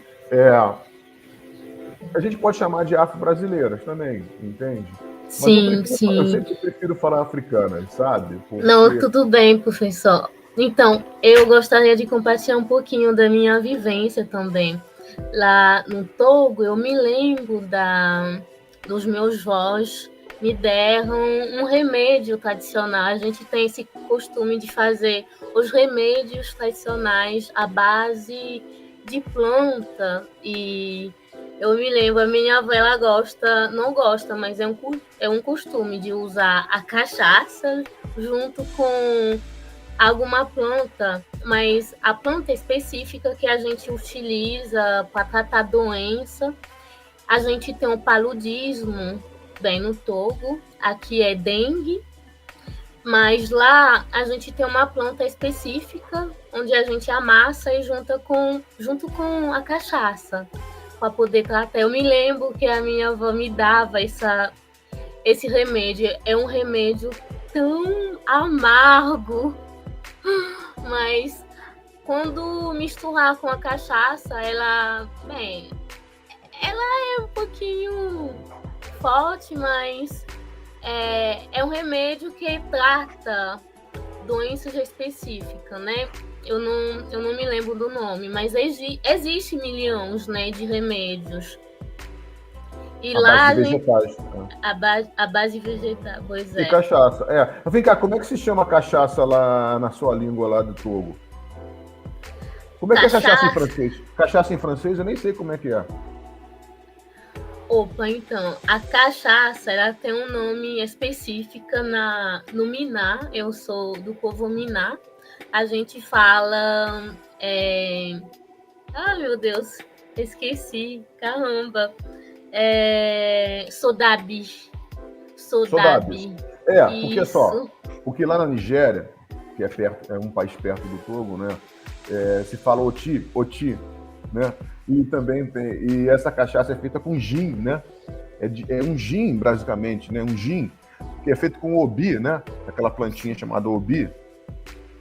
a gente pode chamar de afro-brasileiras também, entende? Mas eu sempre prefiro falar africanas, sabe? Porque... Não, tudo bem, professor. Então, eu gostaria de compartilhar um pouquinho da minha vivência também. Lá no Togo, eu me lembro dos meus avós me deram um remédio tradicional. A gente tem esse costume de fazer os remédios tradicionais à base de planta. E eu me lembro, a minha avó, ela não gosta, mas é um costume de usar a cachaça junto com alguma planta, mas a planta específica que a gente utiliza para tratar doença. A gente tem o paludismo bem no Togo, aqui é dengue, mas lá a gente tem uma planta específica onde a gente amassa e junto com a cachaça para poder tratar. Eu me lembro que a minha avó me dava esse remédio. É um remédio tão amargo, mas quando misturar com a cachaça, ela é um pouquinho forte, mas é um remédio que trata doenças específicas, né? Eu não me lembro do nome, mas existe milhões, né, de remédios. E base de vegetais. A base vegetal, pois é. E cachaça. Vem cá, como é que se chama a cachaça lá na sua língua lá do Togo? Como é que é cachaça em francês? Cachaça em francês eu nem sei como é que é. Opa, então, a cachaça, ela tem um nome específico no Miná. Eu sou do povo Miná. A gente fala... Ah, meu Deus, esqueci, caramba. Sodabi. Porque porque lá na Nigéria, que é um país perto do Togo, né? Se fala oti. né? E também e essa cachaça é feita com gin, né? É um gin, basicamente, né? Um gin que é feito com obi, né? Aquela plantinha chamada obi,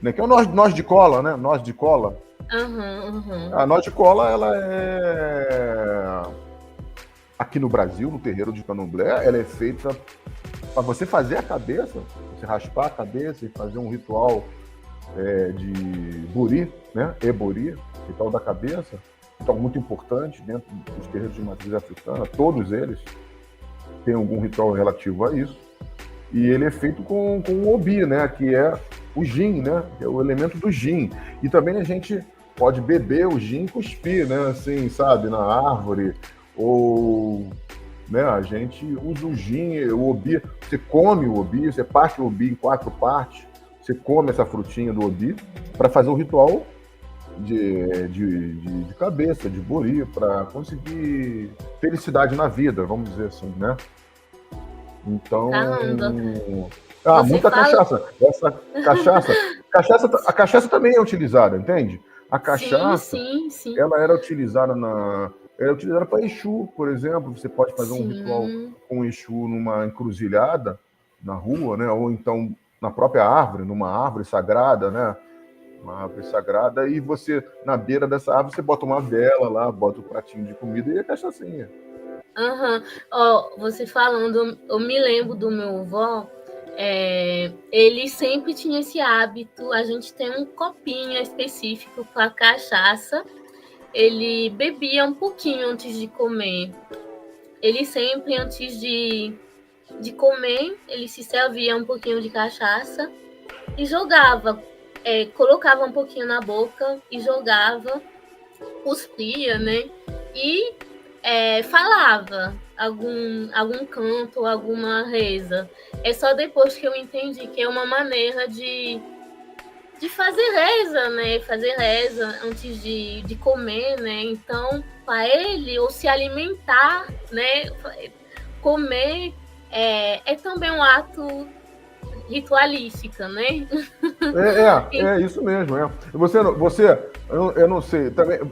né? Que é o noz de cola, né? Noz de cola. A noz de cola, ela é... Aqui no Brasil, no terreiro de Candomblé, ela é feita para você fazer a cabeça, você raspar a cabeça e fazer um ritual de buri, né? Ebori, ritual da cabeça, ritual muito importante dentro dos terreiros de matriz africana, todos eles têm algum ritual relativo a isso. E ele é feito com o obi, né? Que é o gin, né? Que é o elemento do gin. E também a gente pode beber o gin e cuspir, né? Assim, sabe? Na árvore. Ou... né? A gente usa o gin, o obi. Você come o obi, você parte o obi em 4 partes. Você come essa frutinha do obi para fazer o ritual de cabeça, de buri, para conseguir felicidade na vida, vamos dizer assim, né? Então, muita cachaça. Essa a cachaça também é utilizada, entende? A cachaça, sim. Ela era utilizada para Exu, por exemplo. Você pode fazer um ritual com Exu numa encruzilhada na rua, né? Ou então na própria árvore, numa árvore sagrada, né? Uma árvore sagrada, e você, na beira dessa árvore, você bota uma vela lá, bota um pratinho de comida e a cachaçinha. Você falando, eu me lembro do meu avô, ele sempre tinha esse hábito. A gente tem um copinho específico para cachaça. Ele bebia um pouquinho antes de comer. Ele sempre, antes de comer, ele se servia um pouquinho de cachaça e jogava, colocava um pouquinho na boca e jogava, cuspia, né? E falava algum canto, alguma reza. É só depois que eu entendi que é uma maneira de fazer reza, né? Fazer reza antes de comer, né? Então, para ele, ou se alimentar, né? Comer é também um ato ritualístico, né? É isso mesmo. Eu não sei,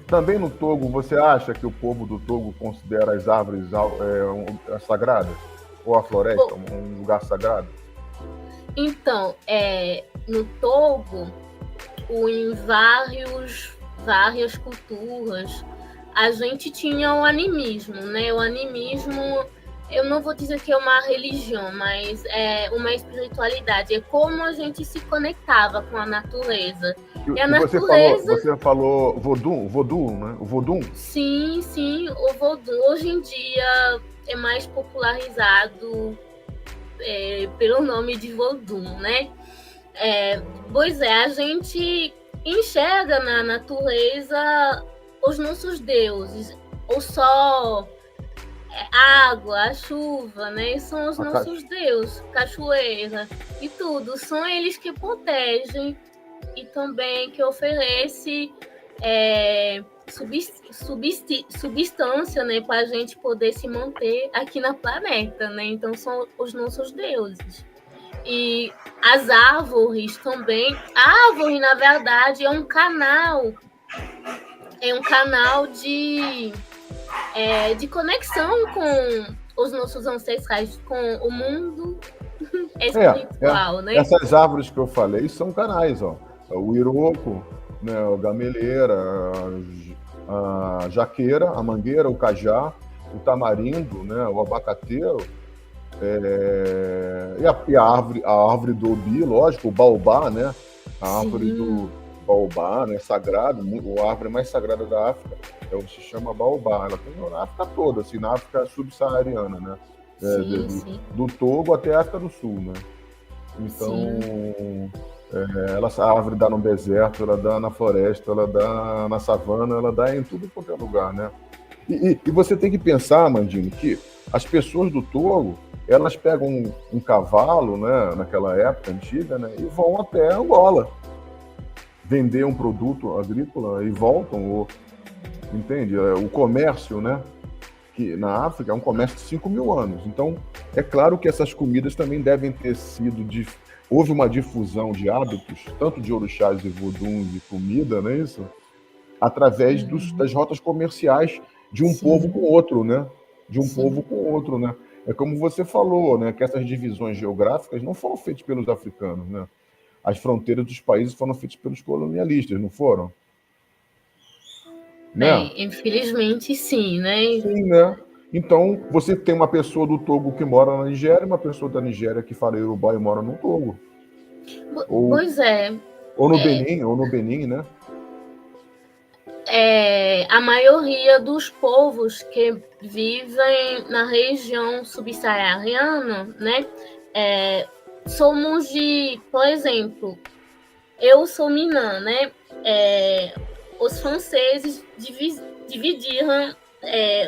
também no Togo, você acha que o povo do Togo considera as árvores sagradas? Ou a floresta um lugar sagrado? Então, no Togo, em várias culturas, a gente tinha o animismo, né? O animismo, eu não vou dizer que é uma religião, mas é uma espiritualidade. É como a gente se conectava com a natureza. E a natureza... Você falou voodoo, né? O voodoo? Sim, o voodoo hoje em dia é mais popularizado pelo nome de voodoo, né? Pois é, a gente enxerga na natureza os nossos deuses, o sol, a água, a chuva, né? São os nossos deuses, cachoeira e tudo. São eles que protegem e também que oferecem substância, né, para a gente poder se manter aqui no planeta, né? Então são os nossos deuses. E as árvores também. A árvore, na verdade, é um canal de conexão com os nossos ancestrais, com o mundo espiritual, né? Essas árvores que eu falei são canais, ó. O iroco, né, o gameleira, a jaqueira, a mangueira, o cajá, o tamarindo, né, o abacateiro, e a árvore do obi, lógico, o baobá, né? A árvore do baobá, né, sagrado, a árvore mais sagrada da África, se chama baobá. Ela tem na África toda, assim, na África subsaariana, né? Do Togo até a África do Sul, né? Então, a árvore dá no deserto, ela dá na floresta, ela dá na savana, ela dá em tudo qualquer lugar, né? E você tem que pensar, Mandinho, que as pessoas do Togo, elas pegam um cavalo, né, naquela época antiga, né, e vão até Angola vender um produto agrícola e voltam, entende? O comércio, né, que na África é um comércio de 5.000 anos. Então, é claro que essas comidas também devem ter sido... Houve uma difusão de hábitos, tanto de orixás e voduns e comida, não é isso? através das rotas comerciais de um povo com outro, né? De um povo com outro, né? É como você falou, né? Que essas divisões geográficas não foram feitas pelos africanos, né? As fronteiras dos países foram feitas pelos colonialistas, não foram? Né? Infelizmente sim, né? Sim, né? Então, você tem uma pessoa do Togo que mora na Nigéria e uma pessoa da Nigéria que fala Yorubá e mora no Togo. Pois é. Ou no Benin, né? A maioria dos povos que vivem na região subsaariana, né? Somos por exemplo, eu sou Minã, né? Os franceses dividiram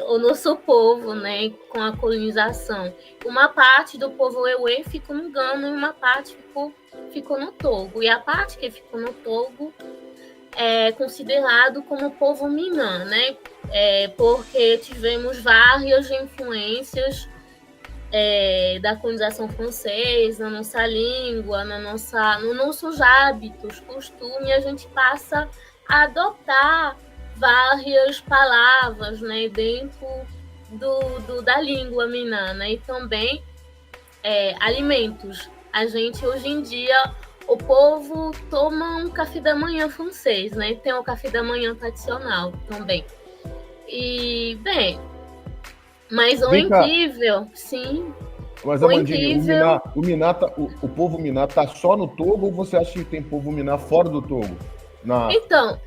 o nosso povo, né, com a colonização. Uma parte do povo Ewe ficou no Gana e uma parte ficou no Togo. E a parte que ficou no Togo é considerado como povo Minã, né? Porque tivemos várias influências da colonização francesa na nossa língua, nos nossos hábitos, costumes, a gente passa a adotar várias palavras, né, dentro da língua Minã, né? E também alimentos. A gente, hoje em dia, o povo toma um café da manhã francês, né? Tem o café da manhã tradicional também. E, bem, mas o incrível, sim. Mas, Amandine, o povo Miná tá só no Togo ou você acha que tem povo Miná fora do Togo? Então,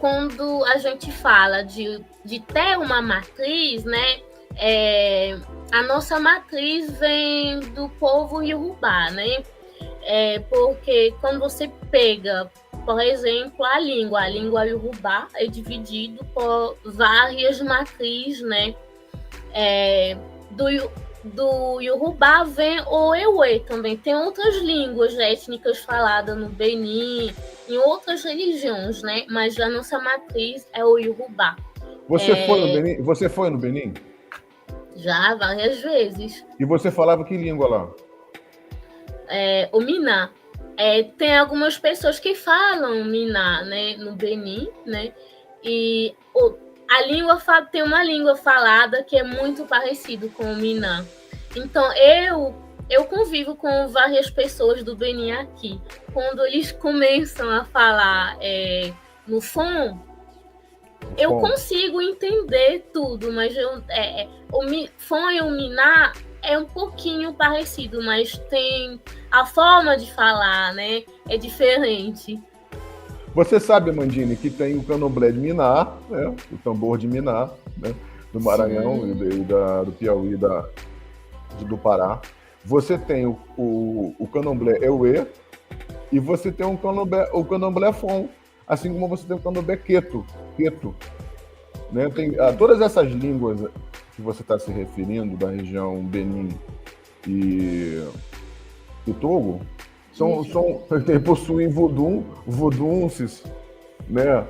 quando a gente fala de ter uma matriz, né? A nossa matriz vem do povo Yorubá, né? Porque quando você pega, por exemplo, a língua Yorubá é dividido por várias matrizes, né? Do Yorubá vem o Ewe também. Tem outras línguas étnicas faladas no Benin, em outras religiões, né? Mas a nossa matriz é o Yorubá. Você foi no Benin? Já, várias vezes. E você falava que língua lá? O Miná. Tem algumas pessoas que falam Miná, né, no Benin, né? E a língua tem uma língua falada que é muito parecido com o Miná. Então, eu convivo com várias pessoas do Benin aqui. Quando eles começam a falar no Fon, eu consigo entender tudo, mas o Fon e o Miná é um pouquinho parecido, mas tem a forma de falar, né? É diferente. Você sabe, Amandine, que tem o candomblé de Miná, né? O tambor de Miná, né? Do Maranhão do Piauí, do Pará. Você tem o candomblé Ewe e você tem o candomblé Fon, assim como você tem o candomblé Queto, né? Tem todas essas línguas que você está se referindo da região Benin e Togo possuem vodunces, né?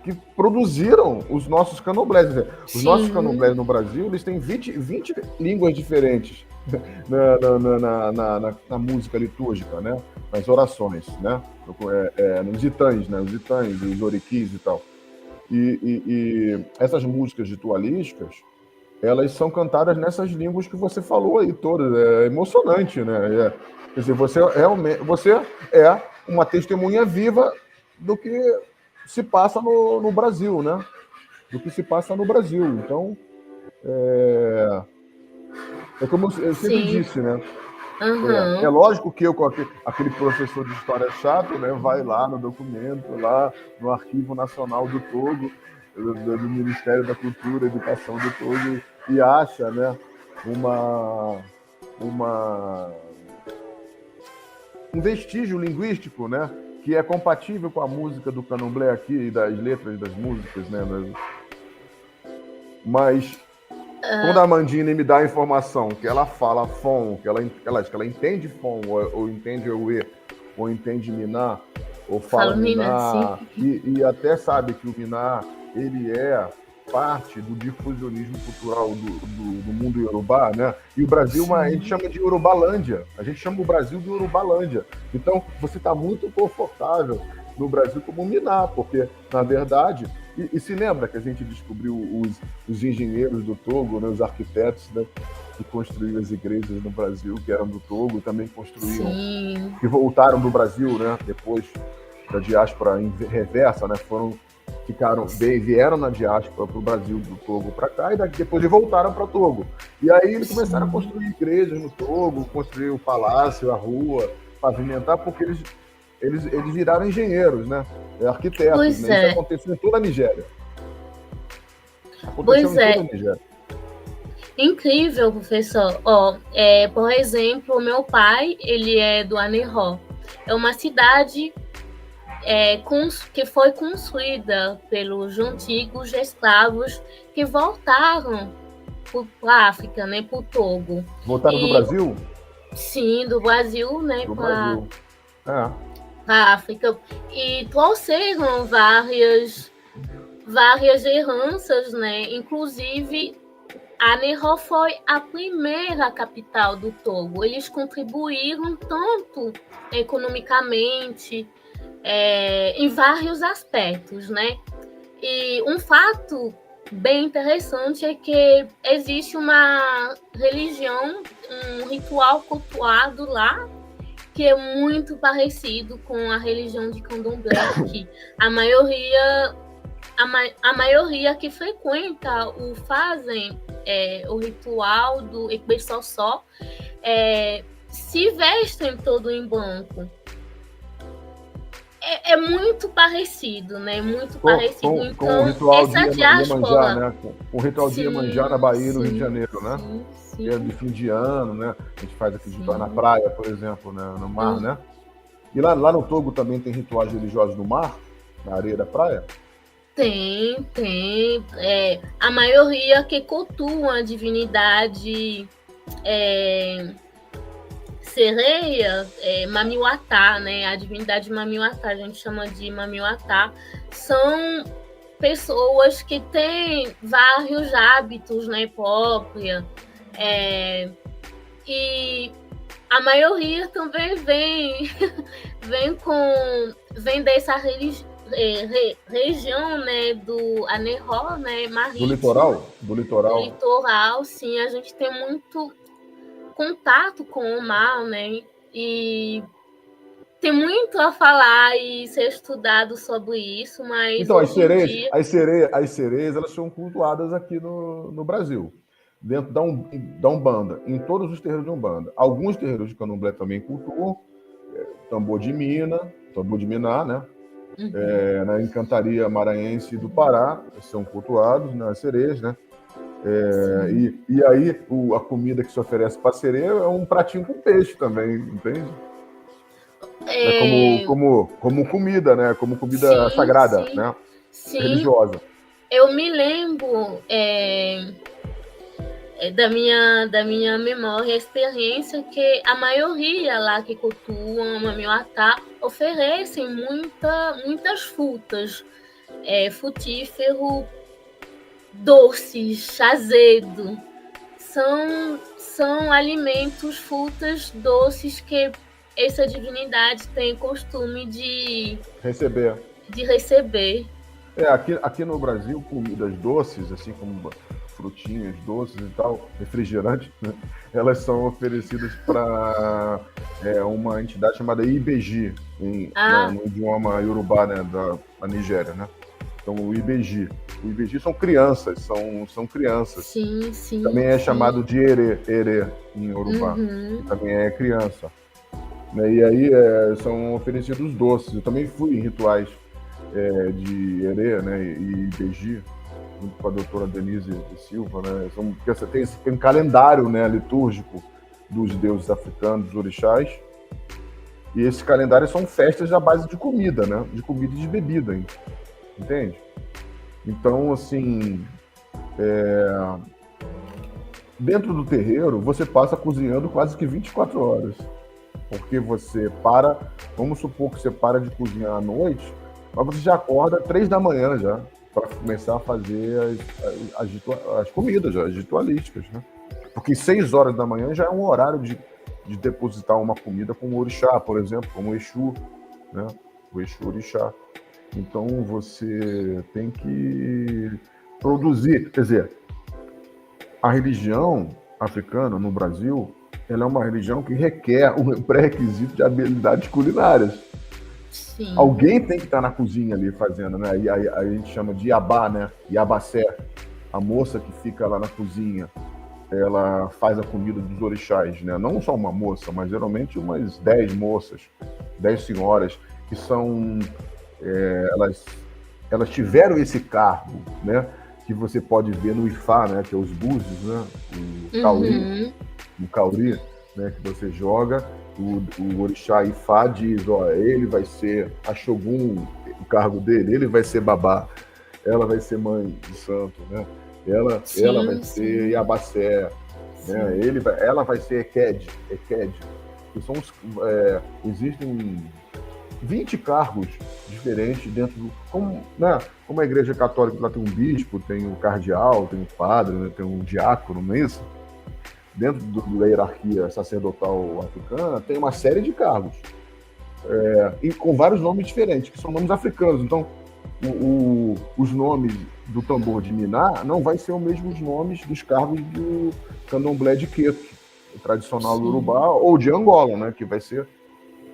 Que produziram os nossos candomblés. Os nossos candomblés no Brasil, eles têm 20 línguas diferentes na música litúrgica, né? Nas orações, né? Nos itãs, né? Os itãs, os oriquis e tal. E essas músicas ritualísticas, elas são cantadas nessas línguas que você falou aí todas. É emocionante, né? Quer dizer, você é uma testemunha viva do que se passa no Brasil, né? Do que se passa no Brasil. Então, como eu sempre disse, né? Uhum. É lógico que eu, com aquele professor de história chato, né, vai lá no documento, lá no Arquivo Nacional do Togo, do Ministério da Cultura e Educação do Togo, e acha, né, um vestígio linguístico, né, que é compatível com a música do candomblé aqui e das letras das músicas, né? Mas quando a Amandine me dá a informação que ela fala Fon, que ela entende Fon, ou entende Ewe, ou entende Miná, ou fala Miná, e até sabe que o Miná, ele é parte do difusionismo cultural do mundo Yorubá, né? E o Brasil, a gente chama de Yorubalândia. A gente chama o Brasil de Yorubalândia. Então, você está muito confortável no Brasil como minar, porque, na verdade, e se lembra que a gente descobriu os engenheiros do Togo, né, os arquitetos, né, que construíram as igrejas no Brasil, que eram do Togo, também construíram, Sim. que voltaram do Brasil, né, depois da diáspora reversa, né, vieram na diáspora para o Brasil do Togo para cá, e depois eles voltaram para Togo. E aí eles começaram a construir igrejas no Togo, construir o palácio, a rua, pavimentar, porque eles viraram engenheiros, né? Arquitetos, né? Isso aconteceu em toda a Nigéria. Aconteceu em toda a Nigéria. Incrível, professor. Por exemplo, o meu pai, ele é do Aneró. É uma cidade que foi construída pelos antigos escravos que voltaram para a África, né, para o Togo. Voltaram do Brasil? Sim, do Brasil, né, para a África. E trouxeram várias heranças, né? Inclusive, Aneró foi a primeira capital do Togo. Eles contribuíram tanto economicamente, em vários aspectos, né? E um fato bem interessante é que existe uma religião, um ritual cultuado lá, que é muito parecido com a religião de Candomblé, que a maioria que frequenta fazem o ritual do Ekbesossó, se vestem todo em branco. É muito parecido, né? Muito parecido. Com o ritual de Iemanjá, né? Com o ritual de Iemanjá na Bahia, no Rio de Janeiro, né? Sim. Que é de fim de ano, né? A gente faz aqui na praia, por exemplo, né? No mar, né? E lá no Togo também tem rituais religiosos no mar, na areia da praia? Tem. A maioria que cultuam a divindade sereia, Mamiwatá, né? A divindade Mamiwatá, a gente chama de Mamiwatá, são pessoas que têm vários hábitos, né, própria, e a maioria também vem dessa região, né, do Aneró, né, marítimo. Do litoral? Do litoral, sim, a gente tem muito contato com o mar, né? E tem muito a falar e ser estudado sobre isso, mas então as sereias elas são cultuadas aqui no Brasil, dentro da Umbanda, em todos os terreiros de Umbanda. Alguns terreiros de Candomblé também cultuam tambor de Miná, né? Uhum. Na encantaria maranhense do Pará são cultuados, né, as sereias, né? E aí a comida que se oferece para sereia é um pratinho com peixe também, entende? Como comida, né? Como comida sagrada, né? Sim. Religiosa. Eu me lembro da minha memória, a experiência que a maioria lá que cultuam Mamiwatá oferecem muitas frutas, frutífero, doces, azedo. São alimentos, frutas doces que essa divindade tem costume de receber. Aqui no Brasil, comidas doces, assim como frutinhas doces e tal, refrigerantes, né? Elas são oferecidas para uma entidade chamada IBG, no idioma iorubá, né, da Nigéria, né? Então, o IBG são crianças, são crianças. Sim. Também é chamado de erê em iorubá, que também é criança. E aí são oferecidos doces. Eu também fui em rituais de erê, né, e IBG, junto com a doutora Denise de Silva, né? Porque você tem um calendário, né, litúrgico dos deuses africanos, dos orixás, e esse calendário são festas à base de comida, né? De comida e de bebida, entende? Então, assim, dentro do terreiro, você passa cozinhando quase que 24 horas, porque você vamos supor que você para de cozinhar à noite, mas você já acorda 3 da manhã já, para começar a fazer as comidas, as ritualísticas, né? Porque 6 horas da manhã já é um horário de depositar uma comida com o orixá, por exemplo, como o Exu, né? o Exu-Orixá. Então você tem que produzir, quer dizer, a religião africana no Brasil, ela é uma religião que requer um pré-requisito de habilidades culinárias. Sim. Alguém tem que estar na cozinha ali fazendo, né? E a gente chama de Iabá, né? Iabacé. A moça que fica lá na cozinha, ela faz a comida dos orixás, né? Não só uma moça, mas geralmente umas 10 moças, 10 senhoras, que são... elas tiveram esse cargo, né? Que você pode ver no Ifá, né? Que é os búzios, né? O cauri, né? Que você joga, o orixá Ifá diz, ó, ele vai ser a Shogun, o cargo dele, ele vai ser babá, ela vai ser mãe de santo, né? Ela vai ser Iabacé, né? Ela vai ser Eked, que são existem 20 cargos diferentes dentro do... Como a Igreja Católica lá tem um bispo, tem um cardeal, tem um padre, né? Tem um diácono, não é isso? Dentro da hierarquia sacerdotal africana, tem uma série de cargos, e com vários nomes diferentes, que são nomes africanos. Então, os nomes do tambor de Miná não vai ser os mesmos nomes dos cargos do candomblé de Queto, o tradicional do Urubá, ou de Angola, né? Que vai ser...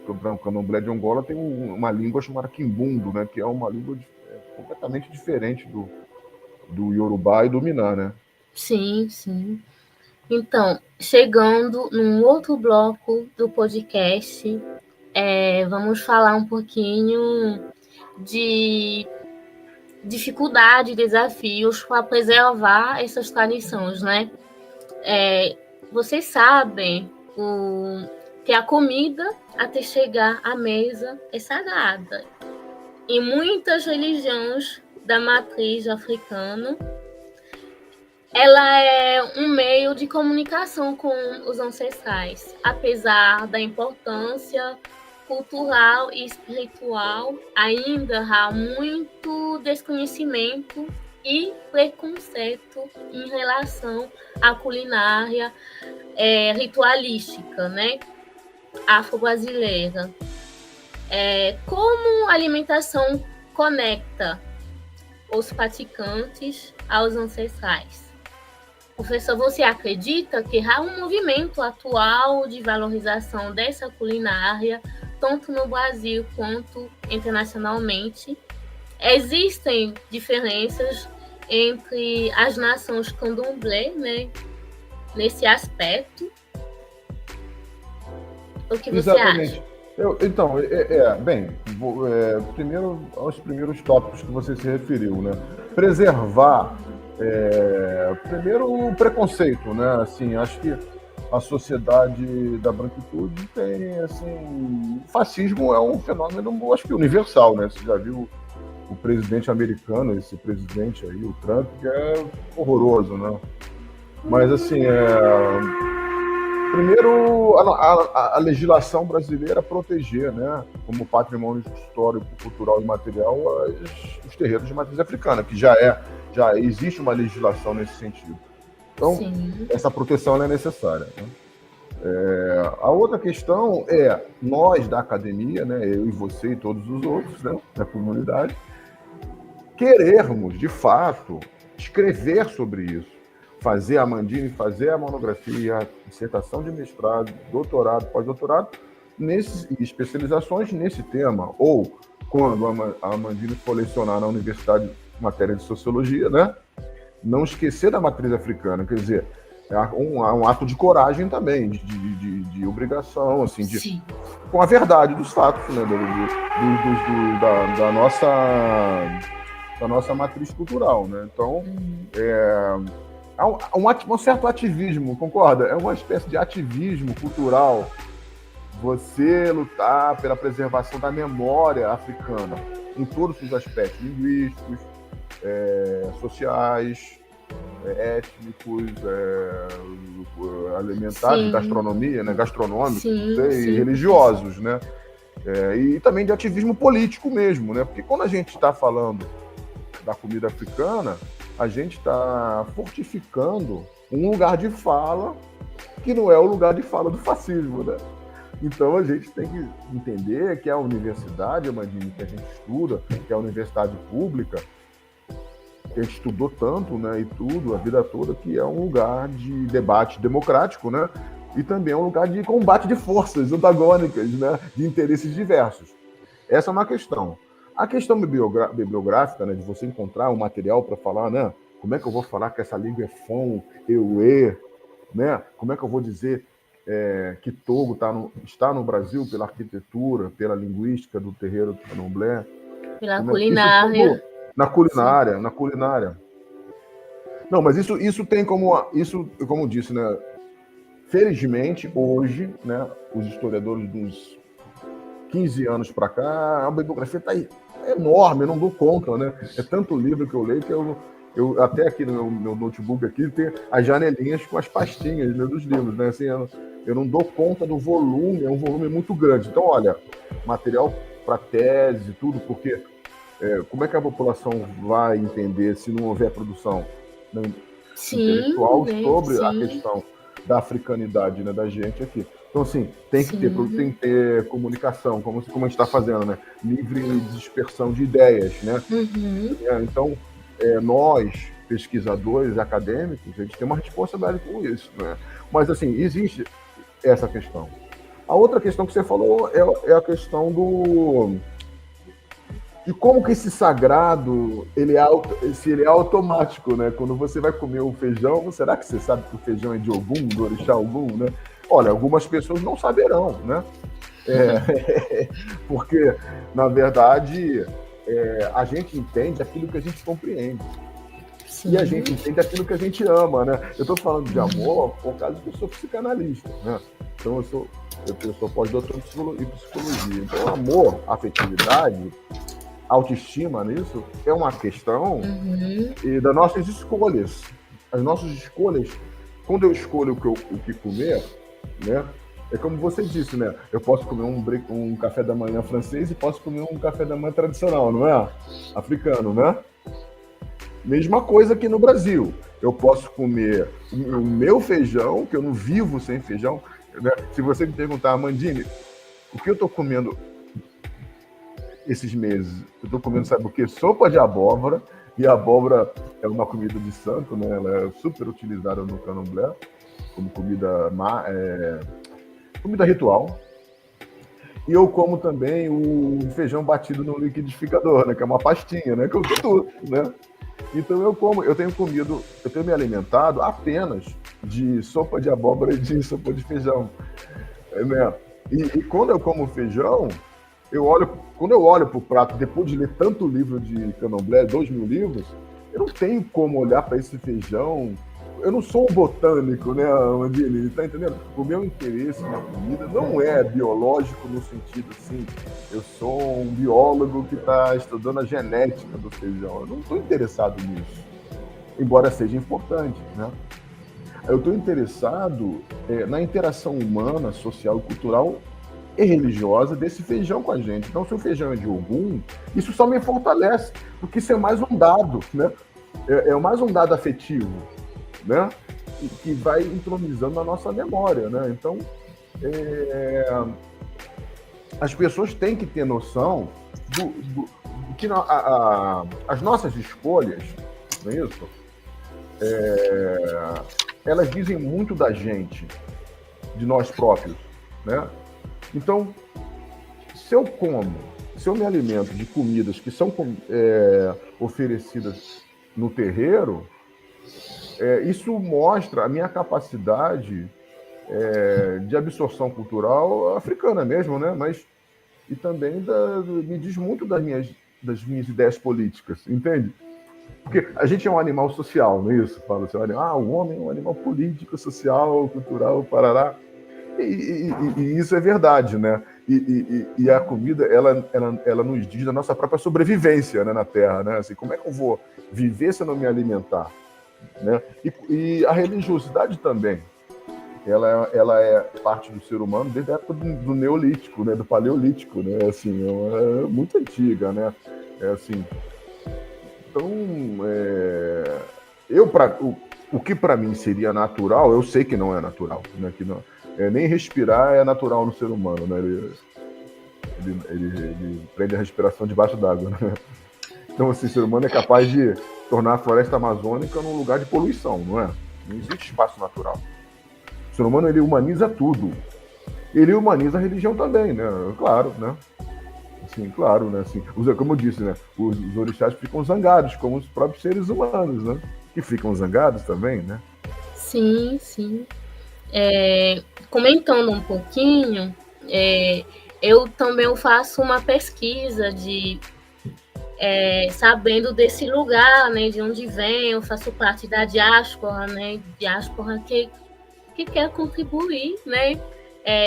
O candomblé de Angola tem uma língua chamada Quimbundo, né? Que é uma língua completamente diferente do Yorubá e do Miná, né? Sim, sim. Então, chegando num outro bloco do podcast, vamos falar um pouquinho de dificuldade, desafios para preservar essas tradições, né? Vocês sabem que a comida, até chegar à mesa, é sagrada. Em muitas religiões da matriz africana, ela é um meio de comunicação com os ancestrais, apesar da importância cultural e espiritual, ainda há muito desconhecimento e preconceito em relação à culinária ritualística, né? Afro-brasileira. Como a alimentação conecta os praticantes aos ancestrais? Professor, você acredita que há um movimento atual de valorização dessa culinária, tanto no Brasil quanto internacionalmente? Existem diferenças entre as nações candomblé, né, nesse aspecto? O que você acha? Primeiro, aos primeiros tópicos que você se referiu, né? Preservar, primeiro, o preconceito, né? Assim, acho que a sociedade da branquitude tem, assim, o fascismo é um fenômeno, acho que universal, né? Você já viu o presidente americano, esse presidente aí, o Trump, que é horroroso, né? Mas, assim, primeiro, a legislação brasileira proteger, né, como patrimônio histórico, cultural e material, os terreiros de matriz africana, que já existe uma legislação nesse sentido. Então, sim, essa proteção ela é necessária, né? A outra questão é nós da academia, né, eu e você e todos os outros, né, da comunidade, querermos, de fato, escrever sobre isso. Fazer a Amandine, fazer a monografia, a dissertação de mestrado, doutorado, pós-doutorado, especializações nesse tema. Ou, quando a Amandine for lecionar na universidade matéria de sociologia, né? Não esquecer da matriz africana, quer dizer, é um ato de coragem também, de obrigação, assim, com a verdade dos fatos, né? Da nossa matriz cultural, né? Então, um certo ativismo, concorda? É uma espécie de ativismo cultural você lutar pela preservação da memória africana em todos os aspectos linguísticos, sociais, étnicos, alimentares, gastronomia, né? Gastronômicos, e religiosos, né? E também de ativismo político mesmo, né? Porque quando a gente está falando da comida africana, a gente está fortificando um lugar de fala que não é o lugar de fala do fascismo, né? Então a gente tem que entender que a universidade, Amandine, que a gente estuda, que é a universidade pública, que a gente estudou tanto, né, e tudo, a vida toda, que é um lugar de debate democrático, né, e também é um lugar de combate de forças antagônicas, né, de interesses diversos. Essa é uma questão. A questão bibliográfica, né, de você encontrar um material para falar, né, como é que eu vou falar que essa língua é fon, euê, né, como é que eu vou dizer que Togo está no Brasil pela arquitetura, pela linguística do terreiro do Candomblé, pela culinária. Na culinária. Não, mas isso tem como disse, né? Felizmente, hoje, né, os historiadores dos 15 anos para cá, a bibliografia está enorme, eu não dou conta, né? É tanto livro que eu leio que eu até aqui no meu notebook aqui tem as janelinhas com as pastinhas, né, dos livros, né? Assim, eu não dou conta do volume, é um volume muito grande. Então, olha, material para tese, tudo, porque como é que a população vai entender se não houver produção, né, intelectual sobre a questão da africanidade, né, da gente aqui? Então, assim, tem que ter comunicação, como a gente está fazendo, né? Livre dispersão de ideias, né? Então, nós, pesquisadores acadêmicos, a gente tem uma responsabilidade com isso, né? Mas, assim, existe essa questão. A outra questão que você falou é a questão de como que esse sagrado ele é automático, né? Quando você vai comer o feijão, será que você sabe que o feijão é de Ogum, do orixá Ogum, né? Olha, algumas pessoas não saberão, né? Porque, na verdade, a gente entende aquilo que a gente compreende. Sim. E a gente entende aquilo que a gente ama, né? Eu estou falando de amor por causa que eu sou psicanalista, né? Então eu sou pós-doutor em psicologia. Então, amor, afetividade, autoestima nisso é uma questão das nossas escolhas. As nossas escolhas, quando eu escolho o que comer, né? É como você disse, né? Eu posso comer um café da manhã francês e posso comer um café da manhã tradicional, não é? Africano, né? Mesma coisa aqui no Brasil. Eu posso comer o meu feijão, que eu não vivo sem feijão, né? Se você me perguntar, Amandine, o que eu estou comendo esses meses? Eu estou comendo, sabe o quê? Sopa de abóbora, e a abóbora é uma comida de santo, né? Ela é super utilizada no Candomblé, como comida ritual. E eu como também o feijão batido no liquidificador, né? Que é uma pastinha, né? Que eu tudo, né? Então eu tenho me alimentado apenas de sopa de abóbora e de sopa de feijão, né? E quando eu como feijão, quando eu olho para o prato, depois de ler tanto livro de Candomblé, 2.000 livros, eu não tenho como olhar para esse feijão. Eu não sou um botânico, né, Amandine? Tá entendendo? O meu interesse na comida não é biológico no sentido assim, eu sou um biólogo que está estudando a genética do feijão. Eu não estou interessado nisso, embora seja importante, né? Eu estou interessado na interação humana, social e cultural e religiosa desse feijão com a gente. Então, se o feijão é de Ogum, isso só me fortalece, porque isso é mais um dado, né? É mais um dado afetivo, né? Que vai entronizando na nossa memória, né? Então, as pessoas têm que ter noção do que as nossas escolhas, não é isso? Elas dizem muito da gente, de nós próprios, né? Então, se eu me alimento de comidas que são oferecidas no terreiro, isso mostra a minha capacidade de absorção cultural africana mesmo, né? E também me diz muito das minhas ideias políticas, entende? Porque a gente é um animal social, não é isso? Fala assim, o homem é um animal político, social, cultural, parará. E isso é verdade, né? E a comida, ela nos diz da nossa própria sobrevivência, né, na Terra, né? Assim, como é que eu vou viver se eu não me alimentar? Né? E a religiosidade também, ela é parte do ser humano desde a época do Neolítico, né? Do Paleolítico, né? Assim, é muito antiga, né? Assim, então, o que para mim seria natural, eu sei que não é natural, né? Nem respirar é natural no ser humano, né? Ele prende a respiração debaixo d'água, né? Então, assim, o ser humano é capaz de tornar a floresta amazônica num lugar de poluição, não é? Não existe espaço natural. O ser humano, ele humaniza tudo. Ele humaniza a religião também, né? Claro, né? Assim, claro, né? Assim, como eu disse, né? Os orixás ficam zangados, como os próprios seres humanos, né? Que ficam zangados também, né? Sim, sim. Comentando um pouquinho, eu também faço uma pesquisa sabendo desse lugar, né, de onde vem, eu faço parte da diáspora, né, diáspora que quer contribuir, né,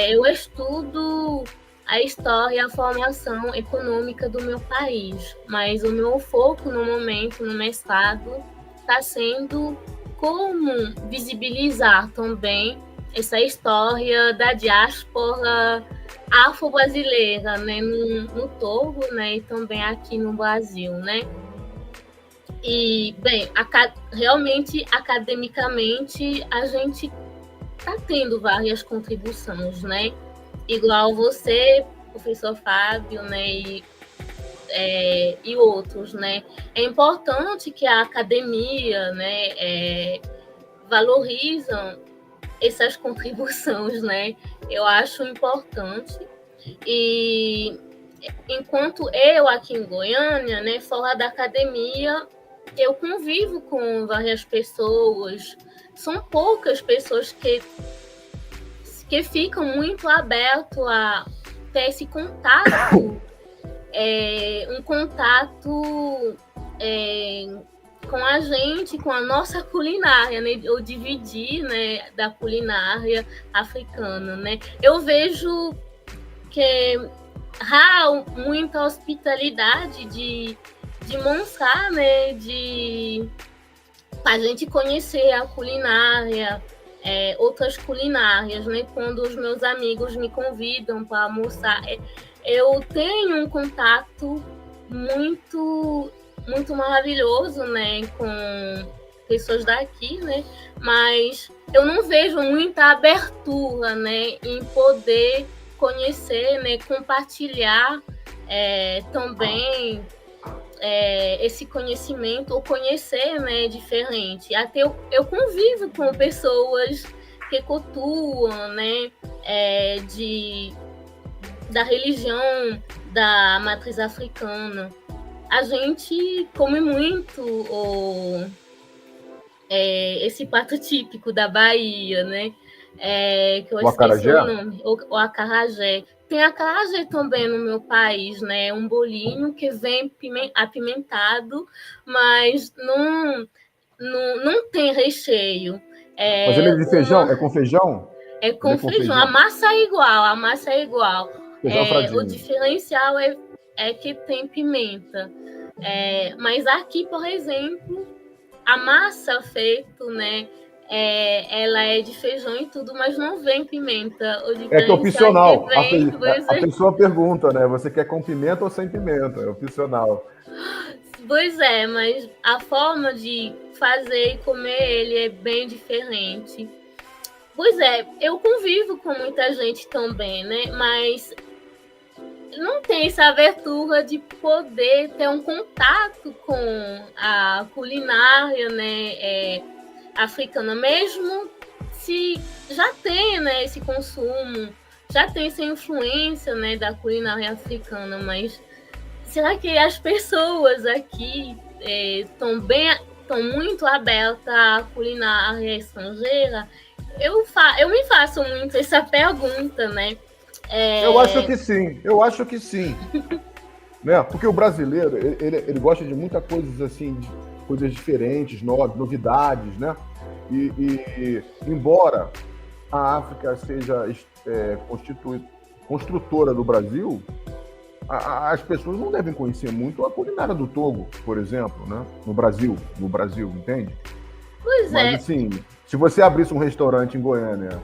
eu estudo a história e a formação econômica do meu país, mas o meu foco no momento, no mestrado, está sendo como visibilizar também essa história da diáspora afro-brasileira, né, no Togo, né, e também aqui no Brasil, né. E, bem, realmente, academicamente, a gente está tendo várias contribuições, né, igual você, professor Fábio, né, e outros, né. É importante que a academia, né, valorizam essas contribuições, né? Eu acho importante. E enquanto eu aqui em Goiânia, né, fora da academia, eu convivo com várias pessoas. São poucas pessoas que ficam muito abertas a ter esse contato, um contato com a gente, com a nossa culinária, né? Eu dividi, né, da culinária africana, né? Eu vejo que há muita hospitalidade de mostrar, né, de a gente conhecer a culinária, outras culinárias, né? Quando os meus amigos me convidam para almoçar, eu tenho um contato muito maravilhoso, né, com pessoas daqui, né, mas eu não vejo muita abertura, né, em poder conhecer, né, compartilhar também esse conhecimento, ou conhecer, né, diferente. Até eu convivo com pessoas que cultuam, né, da religião da matriz africana. A gente come muito esse prato típico da Bahia, né? Que eu esqueci o nome. O acarajé. Tem acarajé também no meu país, né? Um bolinho que vem apimentado, mas não tem recheio. Mas ele é de feijão? É com feijão? É com feijão. A massa é igual. Feijão o diferencial é que tem pimenta. Mas aqui, por exemplo, a massa feita, né, ela é de feijão e tudo, mas não vem pimenta. Que é opcional. A pessoa pergunta, né? Você quer com pimenta ou sem pimenta? É opcional. Pois é, mas a forma de fazer e comer ele é bem diferente. Pois é, eu convivo com muita gente também, né? Mas não tem essa abertura de poder ter um contato com a culinária, né, africana, mesmo se já tem, né, esse consumo, já tem essa influência, né, da culinária africana, mas será que as pessoas aqui estão muito abertas à culinária estrangeira? Eu me faço muito essa pergunta, né? Eu acho que sim. Né? Porque o brasileiro, ele gosta de muitas coisas assim, de coisas diferentes, novidades, né? E embora a África seja construtora do Brasil, as pessoas não devem conhecer muito a culinária do Togo, por exemplo, né? No Brasil, entende? Pois Mas, assim, se você abrisse um restaurante em Goiânia,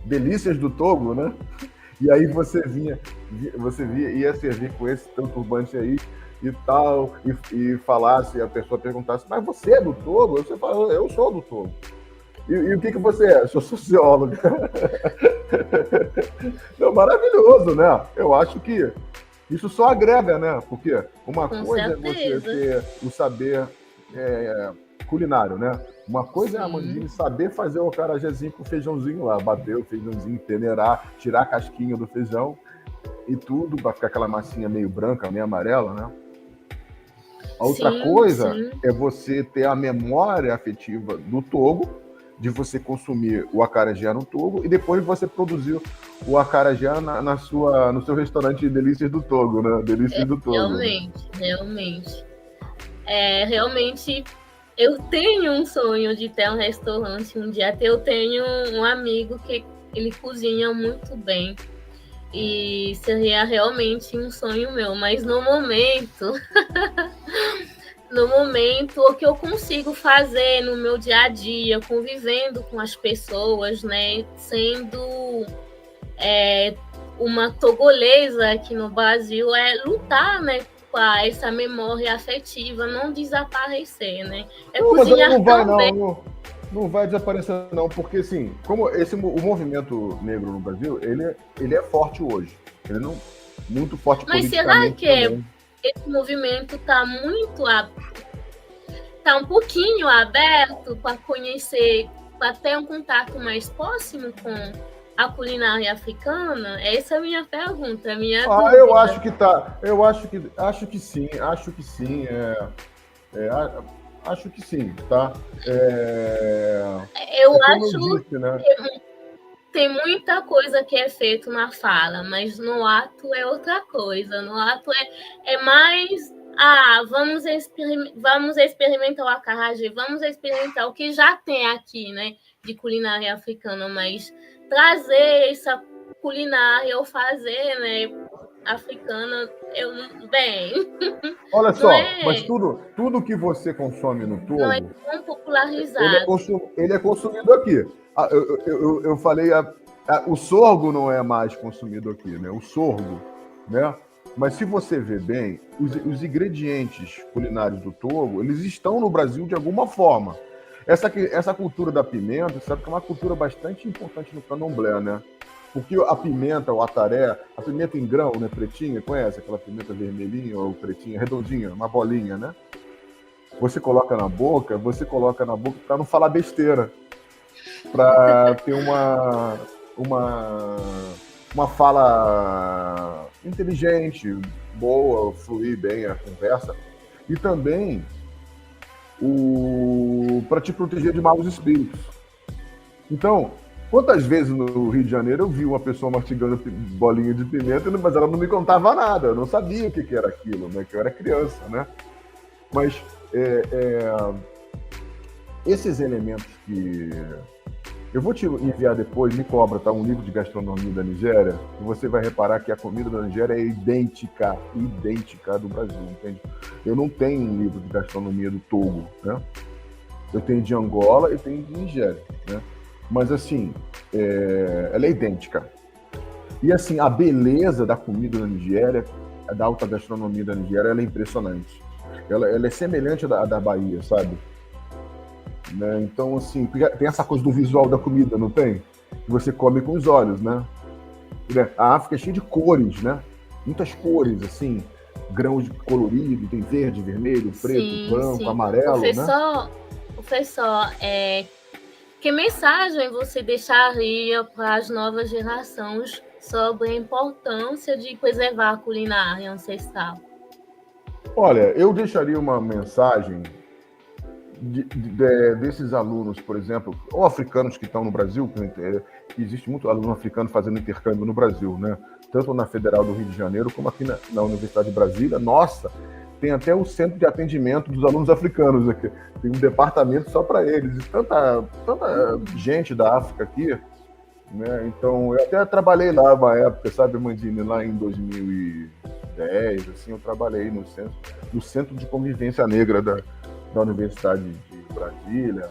Delícias do Togo, né? E aí você ia servir com esse teu turbante aí e tal, e falasse, a pessoa perguntasse, mas você é do Togo? Você fala, eu sou do Togo. E o que você é? Eu sou sociólogo. Não, maravilhoso, né? Eu acho que isso só agrega, né? Porque uma Com coisa é você certeza. ter o saber culinário, né? Uma coisa é a Sim, Mandine saber fazer o acarajézinho com feijãozinho lá, bater o feijãozinho, peneirar, tirar a casquinha do feijão e tudo, para ficar aquela massinha meio branca, meio amarela, né? A outra sim, coisa sim. é você ter a memória afetiva do Togo, de você consumir o acarajé no Togo e depois você produzir o acarajé no seu restaurante Delícias do Togo, né? Delícias do Togo, né? Realmente, realmente. Realmente, eu tenho um sonho de ter um restaurante um dia. Até eu tenho um amigo que ele cozinha muito bem. E seria realmente um sonho meu. Mas no momento, o que eu consigo fazer no meu dia a dia, convivendo com as pessoas, né? Sendo uma togolesa aqui no Brasil, é lutar, né? Com essa memória afetiva não desaparecer, né? É Não, mas ela cozinhar não vai, também. não vai desaparecer, não, porque assim, como o movimento negro no Brasil, ele é forte hoje. Ele não muito forte Mas será politicamente que também. esse movimento está tá um pouquinho aberto para conhecer, para ter um contato mais próximo com a culinária africana? Essa é a minha pergunta, a minha Eu acho dúvida. que tá. Eu acho que sim, acho que sim. Acho que sim, tá? Eu Como eu acho disse, né? que tem muita coisa que é feito na fala, mas no ato é outra coisa. No ato é mais vamos experimentar o acarajé, vamos experimentar o que já tem aqui, né, de culinária africana, mas trazer essa culinária ou fazer, né, africana, Olha não só, mas é, tudo que você consome no não é Togo, tão popularizado. ele é consumido aqui. Eu falei, o sorgo não é mais consumido aqui, né? O sorgo, né? Mas se você vê bem, os ingredientes culinários do Togo, eles estão no Brasil de alguma forma. Essa cultura da pimenta, sabe que é uma cultura bastante importante no candomblé, né? Porque a pimenta, o ataré, a pimenta em grão, né, pretinha, conhece aquela pimenta vermelhinha ou pretinha, redondinha, uma bolinha, né? Você coloca na boca para não falar besteira, para ter uma, uma fala inteligente, boa, fluir bem a conversa. E também para te proteger de maus espíritos. Então, quantas vezes no Rio de Janeiro eu vi uma pessoa mastigando bolinha de pimenta, mas ela não me contava nada, eu não sabia o que era aquilo, né? Que eu era criança, né? Mas esses elementos que eu vou te enviar depois, me cobra, tá? Um livro de gastronomia da Nigéria, e você vai reparar que a comida da Nigéria é idêntica à do Brasil, entende? Eu não tenho um livro de gastronomia do Togo, né? Eu tenho de Angola e tenho de Nigéria, né? Mas assim, ela é idêntica. E assim, a beleza da comida da Nigéria, da alta gastronomia da Nigéria, ela é impressionante. Ela é semelhante à da Bahia, sabe? Né? Então, assim, tem essa coisa do visual da comida, não tem? Que você come com os olhos, né? A África é cheia de cores, né? Muitas cores, assim, grãos de colorido, tem verde, vermelho, preto, Sim, branco, sim. amarelo, né? Professor, que mensagem você deixaria para as novas gerações sobre a importância de preservar a culinária ancestral? Olha, eu deixaria uma mensagem desses alunos, por exemplo, ou africanos que estão no Brasil, que existe muito aluno africano fazendo intercâmbio no Brasil, né? Tanto na Federal do Rio de Janeiro como aqui na Universidade de Brasília. Nossa, tem até o centro de atendimento dos alunos africanos aqui. Tem um departamento só para eles. E tanta gente da África aqui, né? Então, eu até trabalhei lá uma época, sabe, Mandine, lá em 2010, assim, eu trabalhei no centro de convivência negra da Universidade de Brasília,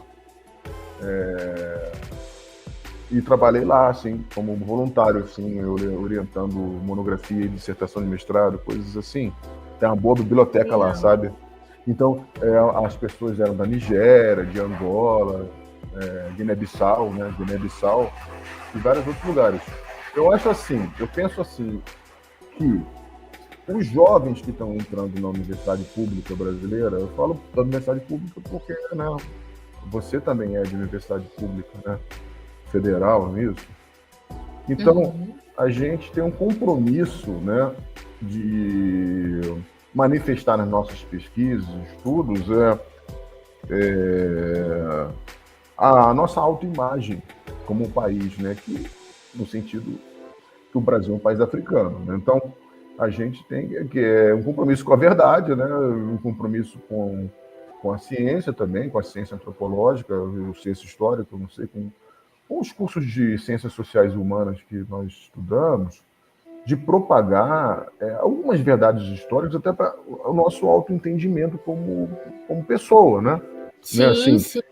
e trabalhei lá, assim, como voluntário, assim, orientando monografia, dissertação de mestrado, coisas assim. Tem uma boa biblioteca lá, Legal. sabe? Então, as pessoas eram da Nigéria, de Angola, Guiné-Bissau, né? Guiné-Bissau e vários outros lugares. Eu penso assim, que os jovens que estão entrando na universidade pública brasileira, eu falo da universidade pública porque, né, você também é de universidade pública, né, federal, não é isso? Então, a gente tem um compromisso, né, de manifestar nas nossas pesquisas, estudos, a nossa autoimagem como um país, né, que, no sentido que o Brasil é um país africano, né? Então, a gente tem que é um compromisso com a verdade, né? Um compromisso com a ciência também, com a ciência antropológica, ciência histórica, não sei, com os cursos de ciências sociais e humanas que nós estudamos, de propagar algumas verdades históricas até para o nosso autoentendimento como pessoa, né? Sim, né? Assim, sim.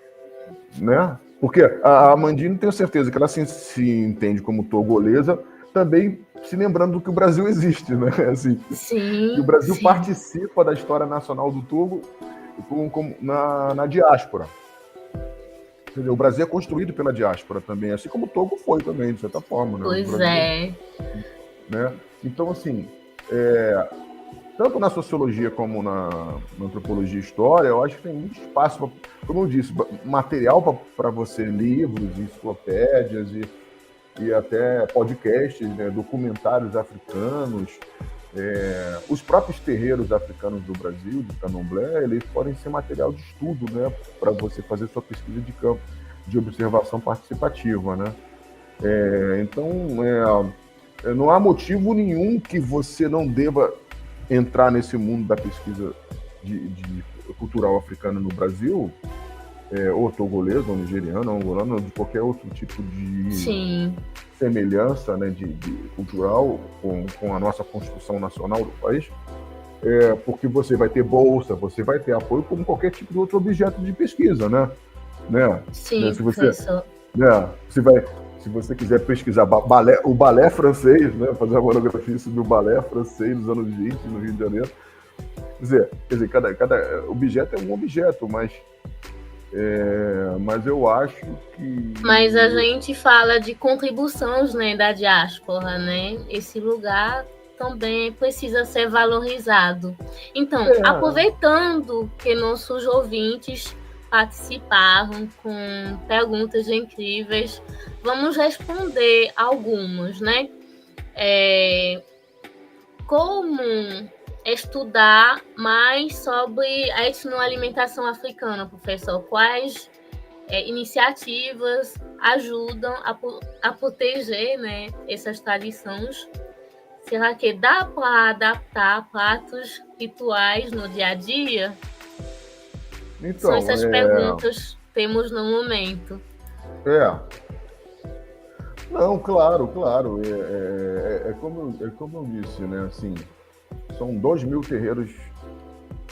Né? Porque a Amandine, tenho certeza que ela se entende como togolesa, também se lembrando do que o Brasil existe, né? Assim, sim, e o Brasil sim. participa da história nacional do Togo na diáspora. Quer dizer, o Brasil é construído pela diáspora também, assim como o Togo foi também, de certa forma. Né? Pois é. Né? Então, assim, tanto na sociologia como na antropologia e história, eu acho que tem muito espaço, como eu disse, material para você, livros, enciclopédias e até podcasts, né, documentários africanos. Os próprios terreiros africanos do Brasil, de Candomblé, eles podem ser material de estudo, né, para você fazer sua pesquisa de campo, de observação participativa. Né? Então, não há motivo nenhum que você não deva entrar nesse mundo da pesquisa de cultural africana no Brasil, ou togolês, ou nigeriano, ou angolano, ou de qualquer outro tipo de Sim. semelhança, né, de cultural com a nossa Constituição Nacional do país, porque você vai ter bolsa, você vai ter apoio como qualquer tipo de outro objeto de pesquisa, né? Sim, Se professor. se você quiser pesquisar o balé francês, né, fazer uma monografia sobre o balé francês dos anos 20 no Rio de Janeiro, quer dizer cada objeto é um objeto, mas eu acho que... Mas a gente fala de contribuições, né, da diáspora, né? Esse lugar também precisa ser valorizado. Então, aproveitando que nossos ouvintes participaram com perguntas incríveis, vamos responder algumas, né? Como estudar mais sobre a etnoalimentação africana, professor? Quais iniciativas ajudam a proteger, né, essas tradições? Será que dá para adaptar pratos rituais no dia a dia? Então, são essas perguntas que temos no momento. Não, claro. É como eu disse, né? Assim, são 2.000 terreiros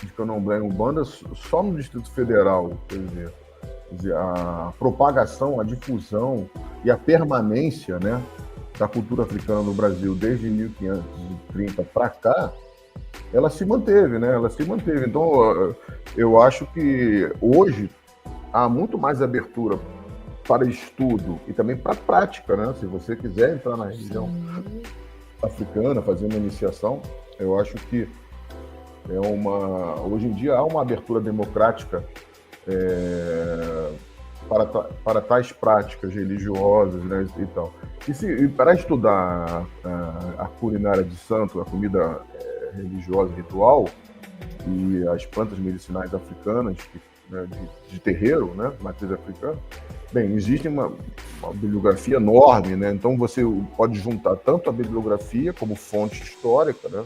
de Candomblé e Umbanda só no Distrito Federal. Quer dizer, a propagação, a difusão e a permanência, né, da cultura africana no Brasil desde 1530 para cá, ela se manteve, né? Então, eu acho que hoje há muito mais abertura para estudo e também para prática, né? Se você quiser entrar na religião africana, fazer uma iniciação, eu acho que hoje em dia há uma abertura democrática para tais práticas religiosas, né, e tal. E para estudar a culinária de santo, a comida religiosa ritual e as plantas medicinais africanas, né, de terreiro, né, matriz africana, bem, existe uma bibliografia enorme, né? Então você pode juntar tanto a bibliografia como fonte histórica, né,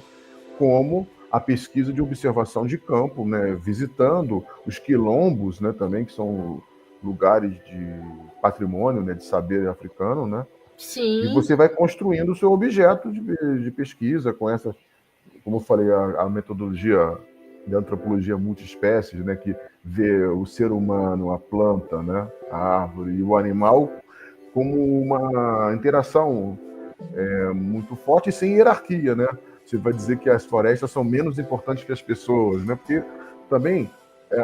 como a pesquisa de observação de campo, né, visitando os quilombos, né, também, que são lugares de patrimônio, né, de saber africano, né? Sim. E você vai construindo o seu objeto de pesquisa com essa, como eu falei, a metodologia de antropologia multiespécies, né, que vê o ser humano, a planta, né, a árvore e o animal como uma interação muito forte e sem hierarquia, né? Você vai dizer que as florestas são menos importantes que as pessoas, né? Porque também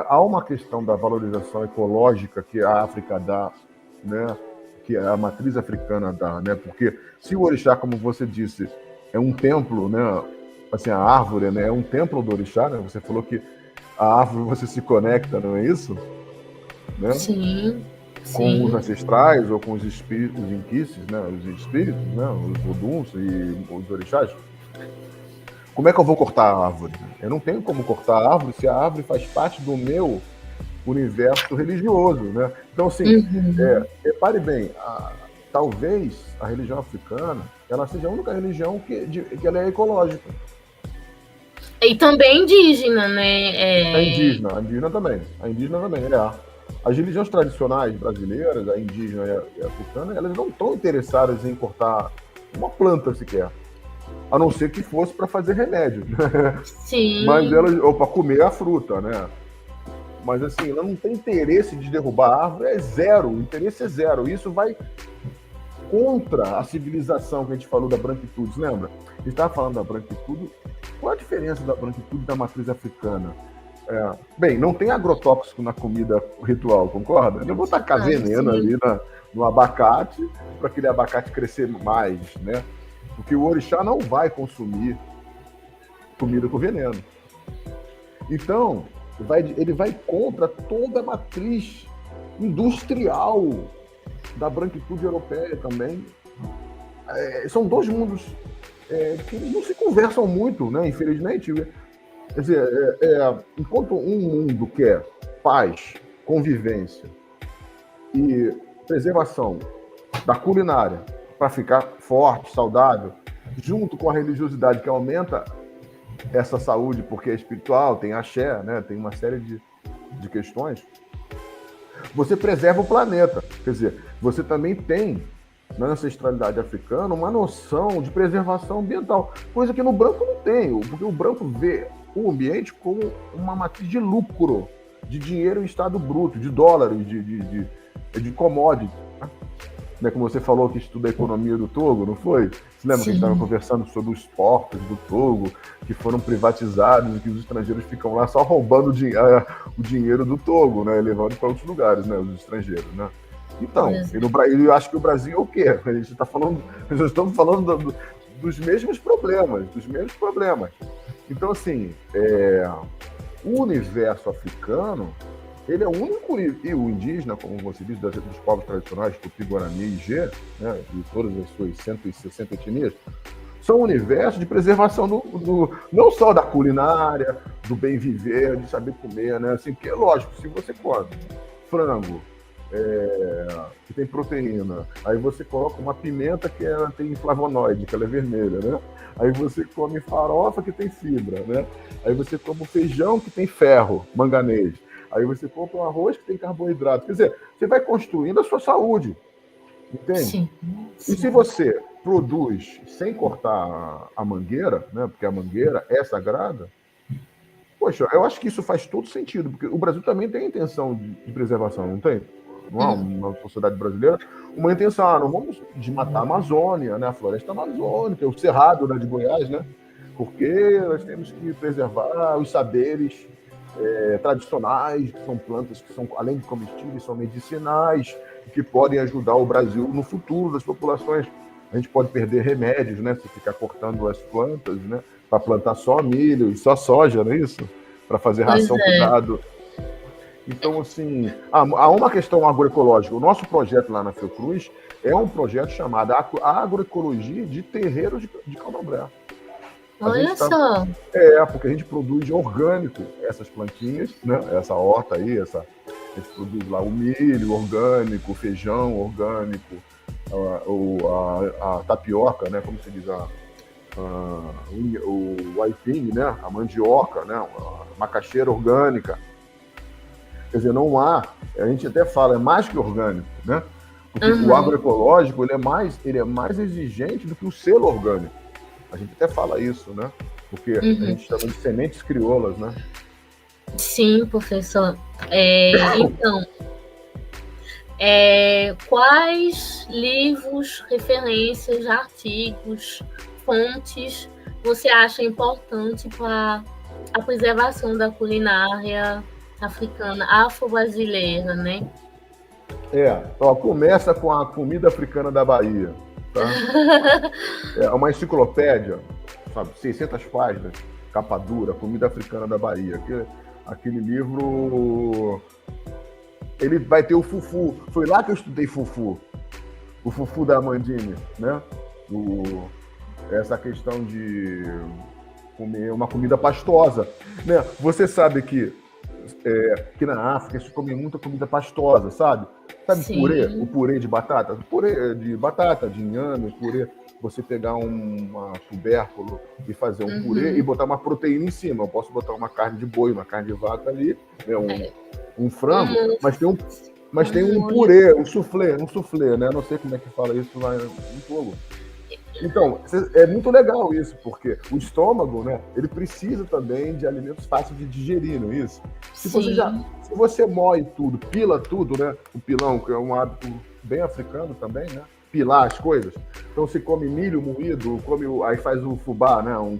há uma questão da valorização ecológica que a África dá, né? Que a matriz africana dá, né? Porque se o orixá, como você disse, é um templo, né? Assim, a árvore, né? É um templo do orixá, né? Você falou que a árvore você se conecta, não é isso? Né? Sim, Com os sim. ancestrais ou com os espíritos, os inquices, né? Os espíritos, né? Os oduns e os orixás. Como é que eu vou cortar a árvore? Eu não tenho como cortar a árvore se a árvore faz parte do meu universo religioso, né? Então, assim, Uhum. repare bem, talvez a religião africana ela seja a única religião que ela é ecológica. E também indígena, A indígena também, As religiões tradicionais brasileiras, a indígena e a africana, elas não estão interessadas em cortar uma planta sequer, a não ser que fosse para fazer remédio, mas Sim. elas, ou para comer a fruta, né? Mas assim, ela não tem interesse de derrubar a árvore, é zero, o interesse é zero. Isso vai contra a civilização que a gente falou da branquitude, lembra? A gente estava falando da branquitude. Qual a diferença da branquitude da matriz africana? Bem, não tem agrotóxico na comida ritual, concorda? Eu vou tacar Ah, veneno sim. ali no abacate para aquele abacate crescer mais, né? Porque o orixá não vai consumir comida com veneno. Então, ele vai contra toda a matriz industrial da branquitude europeia também. São dois mundos que não se conversam muito, né? Infelizmente. Quer dizer, enquanto um mundo quer paz, convivência e preservação da culinária para ficar forte, saudável, junto com a religiosidade que aumenta essa saúde, porque é espiritual, tem axé, né? Tem uma série de questões, você preserva o planeta. Quer dizer, você também tem, na ancestralidade africana, uma noção de preservação ambiental, coisa que no branco não tem, porque o branco vê o ambiente como uma matriz de lucro, de dinheiro em estado bruto, de dólares, de commodity. Né? Como você falou que estuda a economia do Togo, não foi? Você lembra que a gente estava Sim. conversando sobre os portos do Togo, que foram privatizados e que os estrangeiros ficam lá só roubando o dinheiro do Togo, né? Levando para outros lugares, né? Os estrangeiros, né? Então, eu acho que o Brasil é o quê? A gente está falando, nós estamos falando dos mesmos problemas, Então, assim, o universo africano, ele é o único, e o indígena, como você diz, dos povos tradicionais, Tupi, Guarani e Gê, né, e todas as suas 160 etnias, são um universo de preservação não só da culinária, do bem viver, de saber comer, né? Assim, porque é lógico, se você come frango, que tem proteína, aí você coloca uma pimenta que ela tem flavonoide, que ela é vermelha, né? Aí você come farofa que tem fibra, né? Aí você come feijão que tem ferro, manganês. Aí você compra um arroz que tem carboidrato. Quer dizer, você vai construindo a sua saúde, entende? Sim. E se Sim. você produz sem cortar a mangueira, né? Porque a mangueira é sagrada, poxa, eu acho que isso faz todo sentido, porque o Brasil também tem intenção de preservação, não tem? Não há uma sociedade brasileira uma intenção, não vamos desmatar a Amazônia, né? A floresta amazônica, o cerrado, né, de Goiás, né? Porque nós temos que preservar os saberes tradicionais, que são plantas que são, além de comestíveis, são medicinais, que podem ajudar o Brasil no futuro das populações. A gente pode perder remédios, né? Se ficar cortando as plantas, né? Para plantar só milho e só soja, não é isso? Para fazer Pois ração para o é. gado. Então, assim, há uma questão agroecológica. O nosso projeto lá na Fiocruz é um projeto chamado Agroecologia de Terreiros de Candomblé. A gente Olha está só. porque a gente produz orgânico essas plantinhas, né? Essa horta aí, a gente produz lá o milho orgânico, o feijão orgânico, a tapioca, né? Como se diz, o aipim, né? A mandioca, né? A macaxeira orgânica. Quer dizer, não há, a gente até fala, é mais que orgânico, né? Porque o Uhum. agroecológico ele é mais exigente do que o selo orgânico. A gente até fala isso, né? Porque a Uhum. gente chama de sementes crioulas, né? Sim, professor. Então, quais livros, referências, artigos, fontes você acha importante para a preservação da culinária africana, afro-brasileira, né? Começa com a comida africana da Bahia, tá? É uma enciclopédia, sabe, 600 páginas, capa dura, comida africana da Bahia. Aquele livro, ele vai ter o fufu. Foi lá que eu estudei fufu. O fufu da Amandine, né? Essa questão de comer uma comida pastosa, né? Você sabe que na África se come muita comida pastosa, sabe? Sabe purê? O purê de batata? Purê de batata, de inhame, purê. Você pegar uma tubérculo e fazer um purê e botar uma proteína em cima. Eu posso botar uma carne de boi, uma carne de vaca ali, né? Um frango, mas tem um purê, um soufflé, né? Não sei como é que fala isso lá em Togo. Então, é muito legal isso, porque o estômago, né, ele precisa também de alimentos fáceis de digerir, não é isso? Se você moe tudo, pila tudo, né? O pilão, que é um hábito bem africano também, né? Pilar as coisas. Então, se come milho moído, aí faz o fubá, né? Um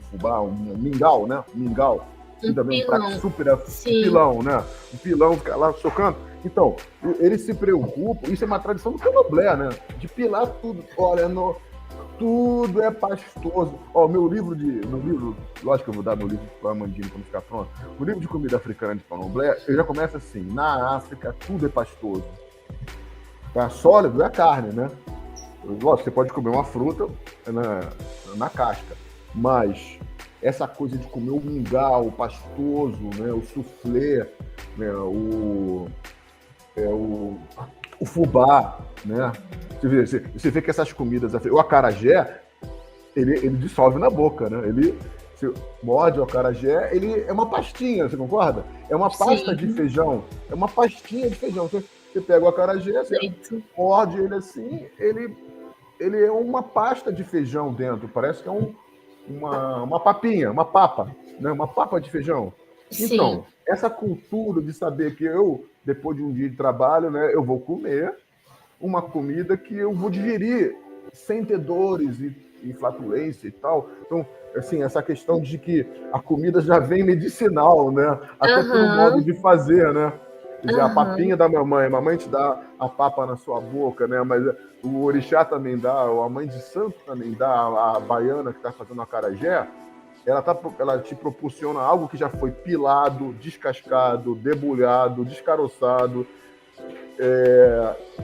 mingau, né? Mingau. Que também é um prato super pilão, né? O pilão fica lá socando. Então, eles se preocupam, isso é uma tradição do candomblé, né? De pilar tudo. Olha, tudo é pastoso. Meu livro, lógico que eu vou dar meu livro para a Amandine quando ficar pronto. O livro de comida africana de candomblé, ele já começa assim: na África, tudo é pastoso. Tá? Sólido é a carne, né? Lógico, você pode comer uma fruta na casca, mas essa coisa de comer o mingau, o pastoso, né? O soufflé, né? O fubá, né? Você vê que essas comidas, o acarajé, ele dissolve na boca, né? Você morde o acarajé, ele é uma pastinha, você concorda? É uma pasta de feijão, é uma pastinha de feijão. Você pega o acarajé, você morde ele assim, ele é uma pasta de feijão dentro, parece que é uma papinha, uma papa, né? Uma papa de feijão. Então, essa cultura de saber que depois de um dia de trabalho, né, eu vou comer uma comida que eu vou digerir sem ter dores e flatulência e tal. Então, assim, essa questão de que a comida já vem medicinal, né? Até pelo modo de fazer, né? Quer dizer, a papinha da mamãe te dá a papa na sua boca, né? Mas o orixá também dá, a mãe de santo também dá, a baiana que está fazendo a acarajé, ela te proporciona algo que já foi pilado, descascado, debulhado, descaroçado,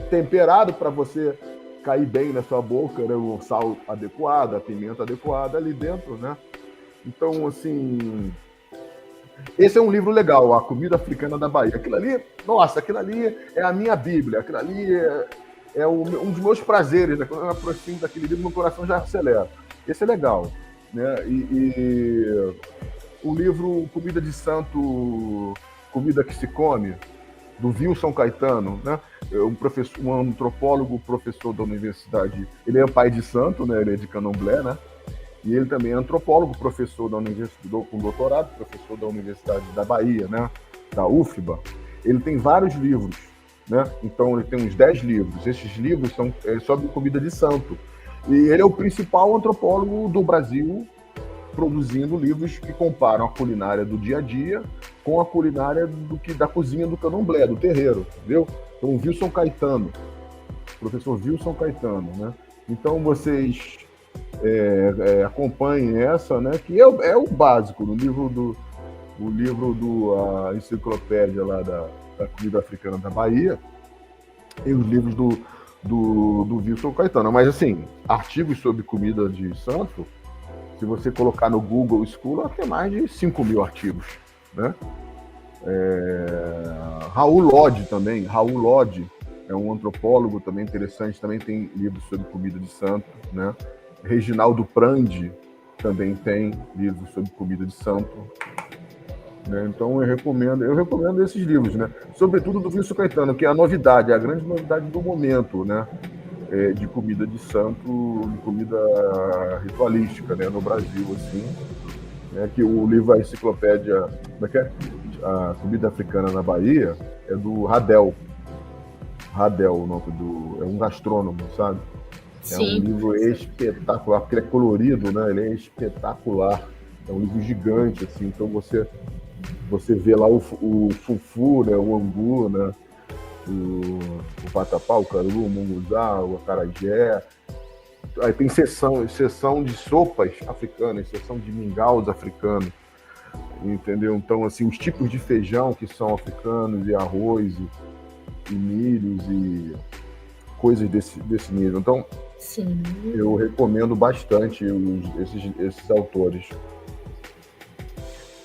temperado para você cair bem na sua boca, né? O sal adequado, a pimenta adequada ali dentro, né? Então, assim, esse é um livro legal, A Comida Africana da Bahia. Aquilo ali é a minha Bíblia, aquilo ali é um dos meus prazeres, né? Quando eu me aproximo daquele livro, meu coração já acelera. Esse é legal, né? E o livro Comida de Santo, Comida que se Come, do Wilson Caetano, né? Um antropólogo, professor da universidade. Ele é pai de santo, né? Ele é de Candomblé, né? E ele também é antropólogo, professor da universidade, com doutorado, professor da Universidade da Bahia, né? Da UFBA. Ele tem vários livros, né? Então ele tem uns 10 livros. Esses livros são sobre comida de santo. E ele é o principal antropólogo do Brasil, produzindo livros que comparam a culinária do dia a dia com a culinária da cozinha do candomblé, do terreiro, entendeu? Então, o Wilson Caetano, professor Wilson Caetano, né? Então, vocês acompanhem essa, né? Que é o básico no livro a enciclopédia lá da comida africana da Bahia e os livros do Wilson Caetano. Mas, assim, artigos sobre comida de santo, se você colocar no Google Scholar, tem mais de 5.000 artigos, né? Raul Lodge também. Raul Lodge é um antropólogo também interessante, também tem livros sobre comida de santo, né? Reginaldo Prandi também tem livros sobre comida de santo, né? Então eu recomendo esses livros, né? Sobretudo do Wilson Caetano, que é a novidade, a grande novidade do momento, né? De comida de santo, de comida ritualística, né, no Brasil, assim, né, que o livro A Enciclopédia, A Comida Africana na Bahia, é do Radel, o nome é um gastrônomo, sabe? É um livro espetacular, porque ele é colorido, né, ele é espetacular, é um livro gigante, assim, então você Você vê lá o fufu, né, o angu, né, o vatapá, o caruru, o munguzá, o acarajé. Aí tem seção de sopas africanas, seção de mingaus africanos, entendeu? Então, assim, os tipos de feijão que são africanos, e arroz, e milhos, e coisas desse nível. Então, Sim. eu recomendo bastante esses autores.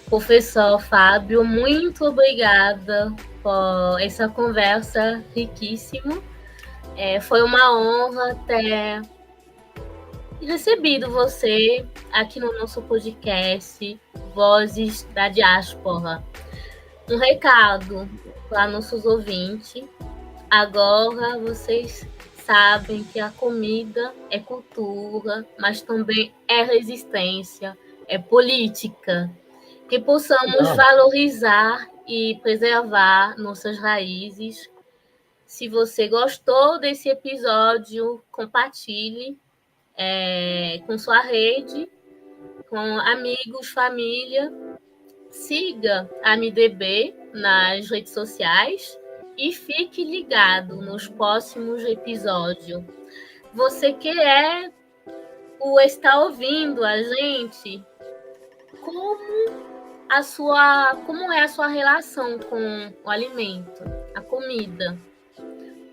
Professor Fábio, muito obrigada por essa conversa riquíssima. Foi uma honra ter recebido você aqui no nosso podcast Vozes da Diáspora. Um recado para nossos ouvintes. Agora vocês sabem que a comida é cultura, mas também é resistência, é política. Que possamos valorizar e preservar nossas raízes. Se você gostou desse episódio, compartilhe com sua rede, com amigos, família. Siga a MDB nas redes sociais e fique ligado nos próximos episódios. Você que está ouvindo a gente, como é a sua relação com o alimento, a comida?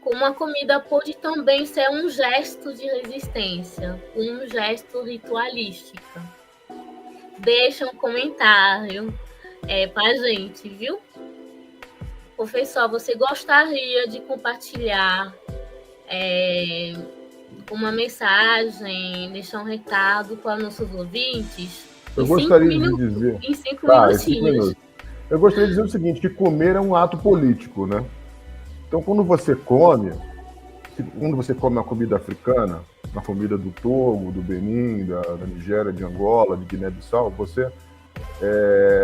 Como a comida pode também ser um gesto de resistência, um gesto ritualístico. Deixa um comentário para a gente, viu? Professor, você gostaria de compartilhar uma mensagem, deixar um recado para nossos ouvintes? Eu gostaria de dizer... Em 5 minutinhos. Eu gostaria de dizer o seguinte, que comer é um ato político, né? Então, quando você come uma comida africana, uma comida do Togo, do Benin, da Nigéria, de Angola, de Guiné-Bissau, você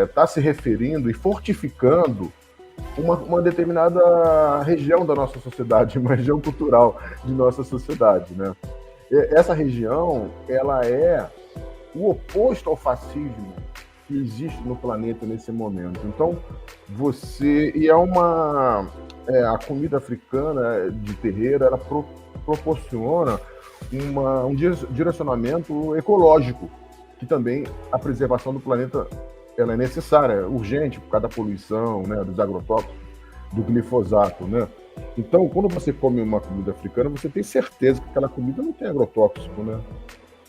está se referindo e fortificando uma determinada região da nossa sociedade, uma região cultural de nossa sociedade, né? Essa região, ela é o oposto ao fascismo que existe no planeta nesse momento. Então, a comida africana de terreiro, ela proporciona um direcionamento ecológico, que também a preservação do planeta ela é necessária, é urgente, por causa da poluição, né, dos agrotóxicos, do glifosato, né? Então, quando você come uma comida africana, você tem certeza que aquela comida não tem agrotóxico, né?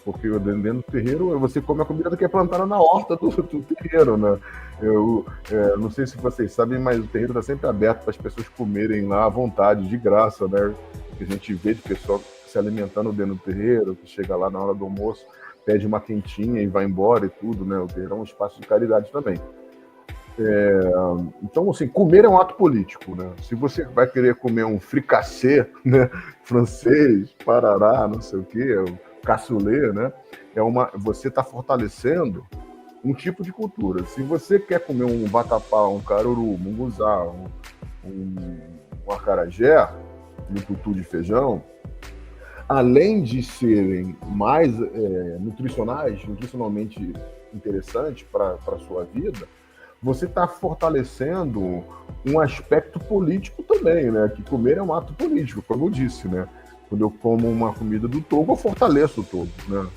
Porque dentro do terreiro, você come a comida que é plantada na horta do terreiro, né? Eu não sei se vocês sabem, mas o terreiro está sempre aberto para as pessoas comerem lá à vontade, de graça, né? A gente vê de pessoal se alimentando dentro do terreiro, que chega lá na hora do almoço, pede uma quentinha e vai embora e tudo, né? O terreiro é um espaço de caridade também. Então, assim, comer é um ato político, né? Se você vai querer comer um fricassê, né, francês, parará, não sei o quê, cassoulet, né? Você está fortalecendo um tipo de cultura. Se você quer comer um vatapá, um caruru, um munguzá, um acarajé, um tutu de feijão, além de serem mais nutricionalmente interessantes para a sua vida, você está fortalecendo um aspecto político também, né? Que comer é um ato político, como eu disse, né? Quando eu como uma comida do Togo, eu fortaleço o Togo, né?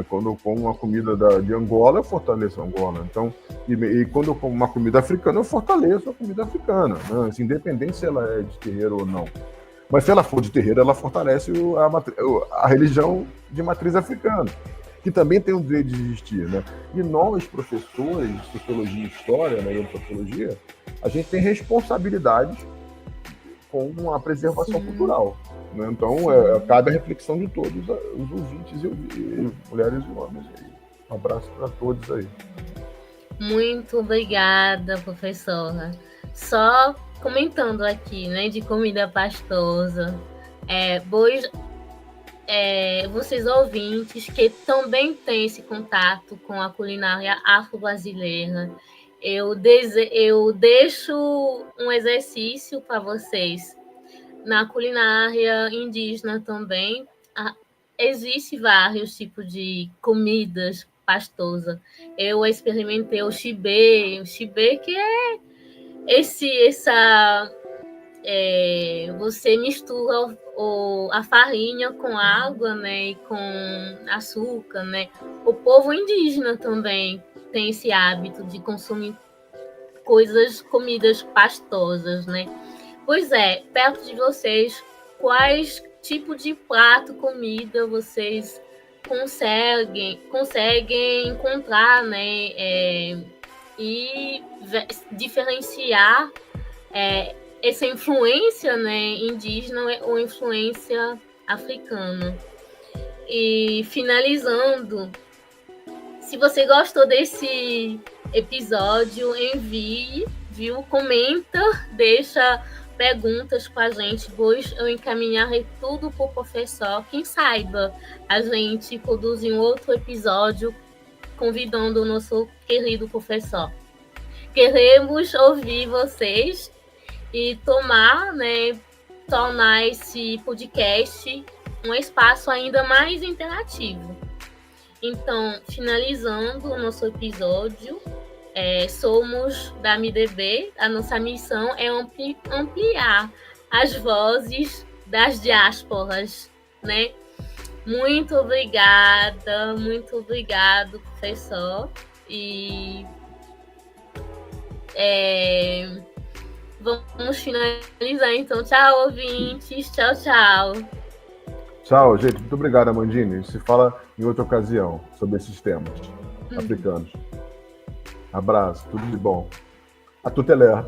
Quando eu como uma comida de Angola, eu fortaleço a Angola. Então, e quando eu como uma comida africana, eu fortaleço a comida africana, né? Assim, independente se ela é de terreiro ou não. Mas se ela for de terreiro, ela fortalece a religião de matriz africana, que também tem o direito de existir, né? E nós, professores de sociologia e história, né, e antropologia, a gente tem responsabilidades com a preservação cultural, né? Então, cabe a reflexão de todos os ouvintes e mulheres e homens. Um abraço para todos aí. Muito obrigada, professora. Só comentando aqui, né, de comida pastosa, vocês ouvintes que também têm esse contato com a culinária afro-brasileira, eu deixo um exercício para vocês. Na culinária indígena também, existem vários tipos de comidas pastosa. Eu experimentei o chibê que é você mistura a farinha com água, né, e com açúcar, né? O povo indígena também tem esse hábito de consumir comidas pastosas, né? Pois é, perto de vocês, quais tipos de prato, comida vocês conseguem encontrar, né? E diferenciar essa influência, né, indígena ou influência africana. E finalizando, se você gostou desse episódio, envie, viu? Comenta, deixa perguntas com a gente, pois eu encaminharei tudo para o professor. Quem saiba, a gente produzir um outro episódio convidando o nosso querido professor. Queremos ouvir vocês e tornar esse podcast um espaço ainda mais interativo. Então, finalizando o nosso episódio, somos da MDB, a nossa missão é ampliar as vozes das diásporas, né? Muito obrigado, professor. E vamos finalizar, então. Tchau, ouvintes. Tchau. Tchau, gente. Muito obrigado, Amandine. A gente se fala em outra ocasião sobre esses temas africanos. Abraço. Tudo de bom. A tutelé.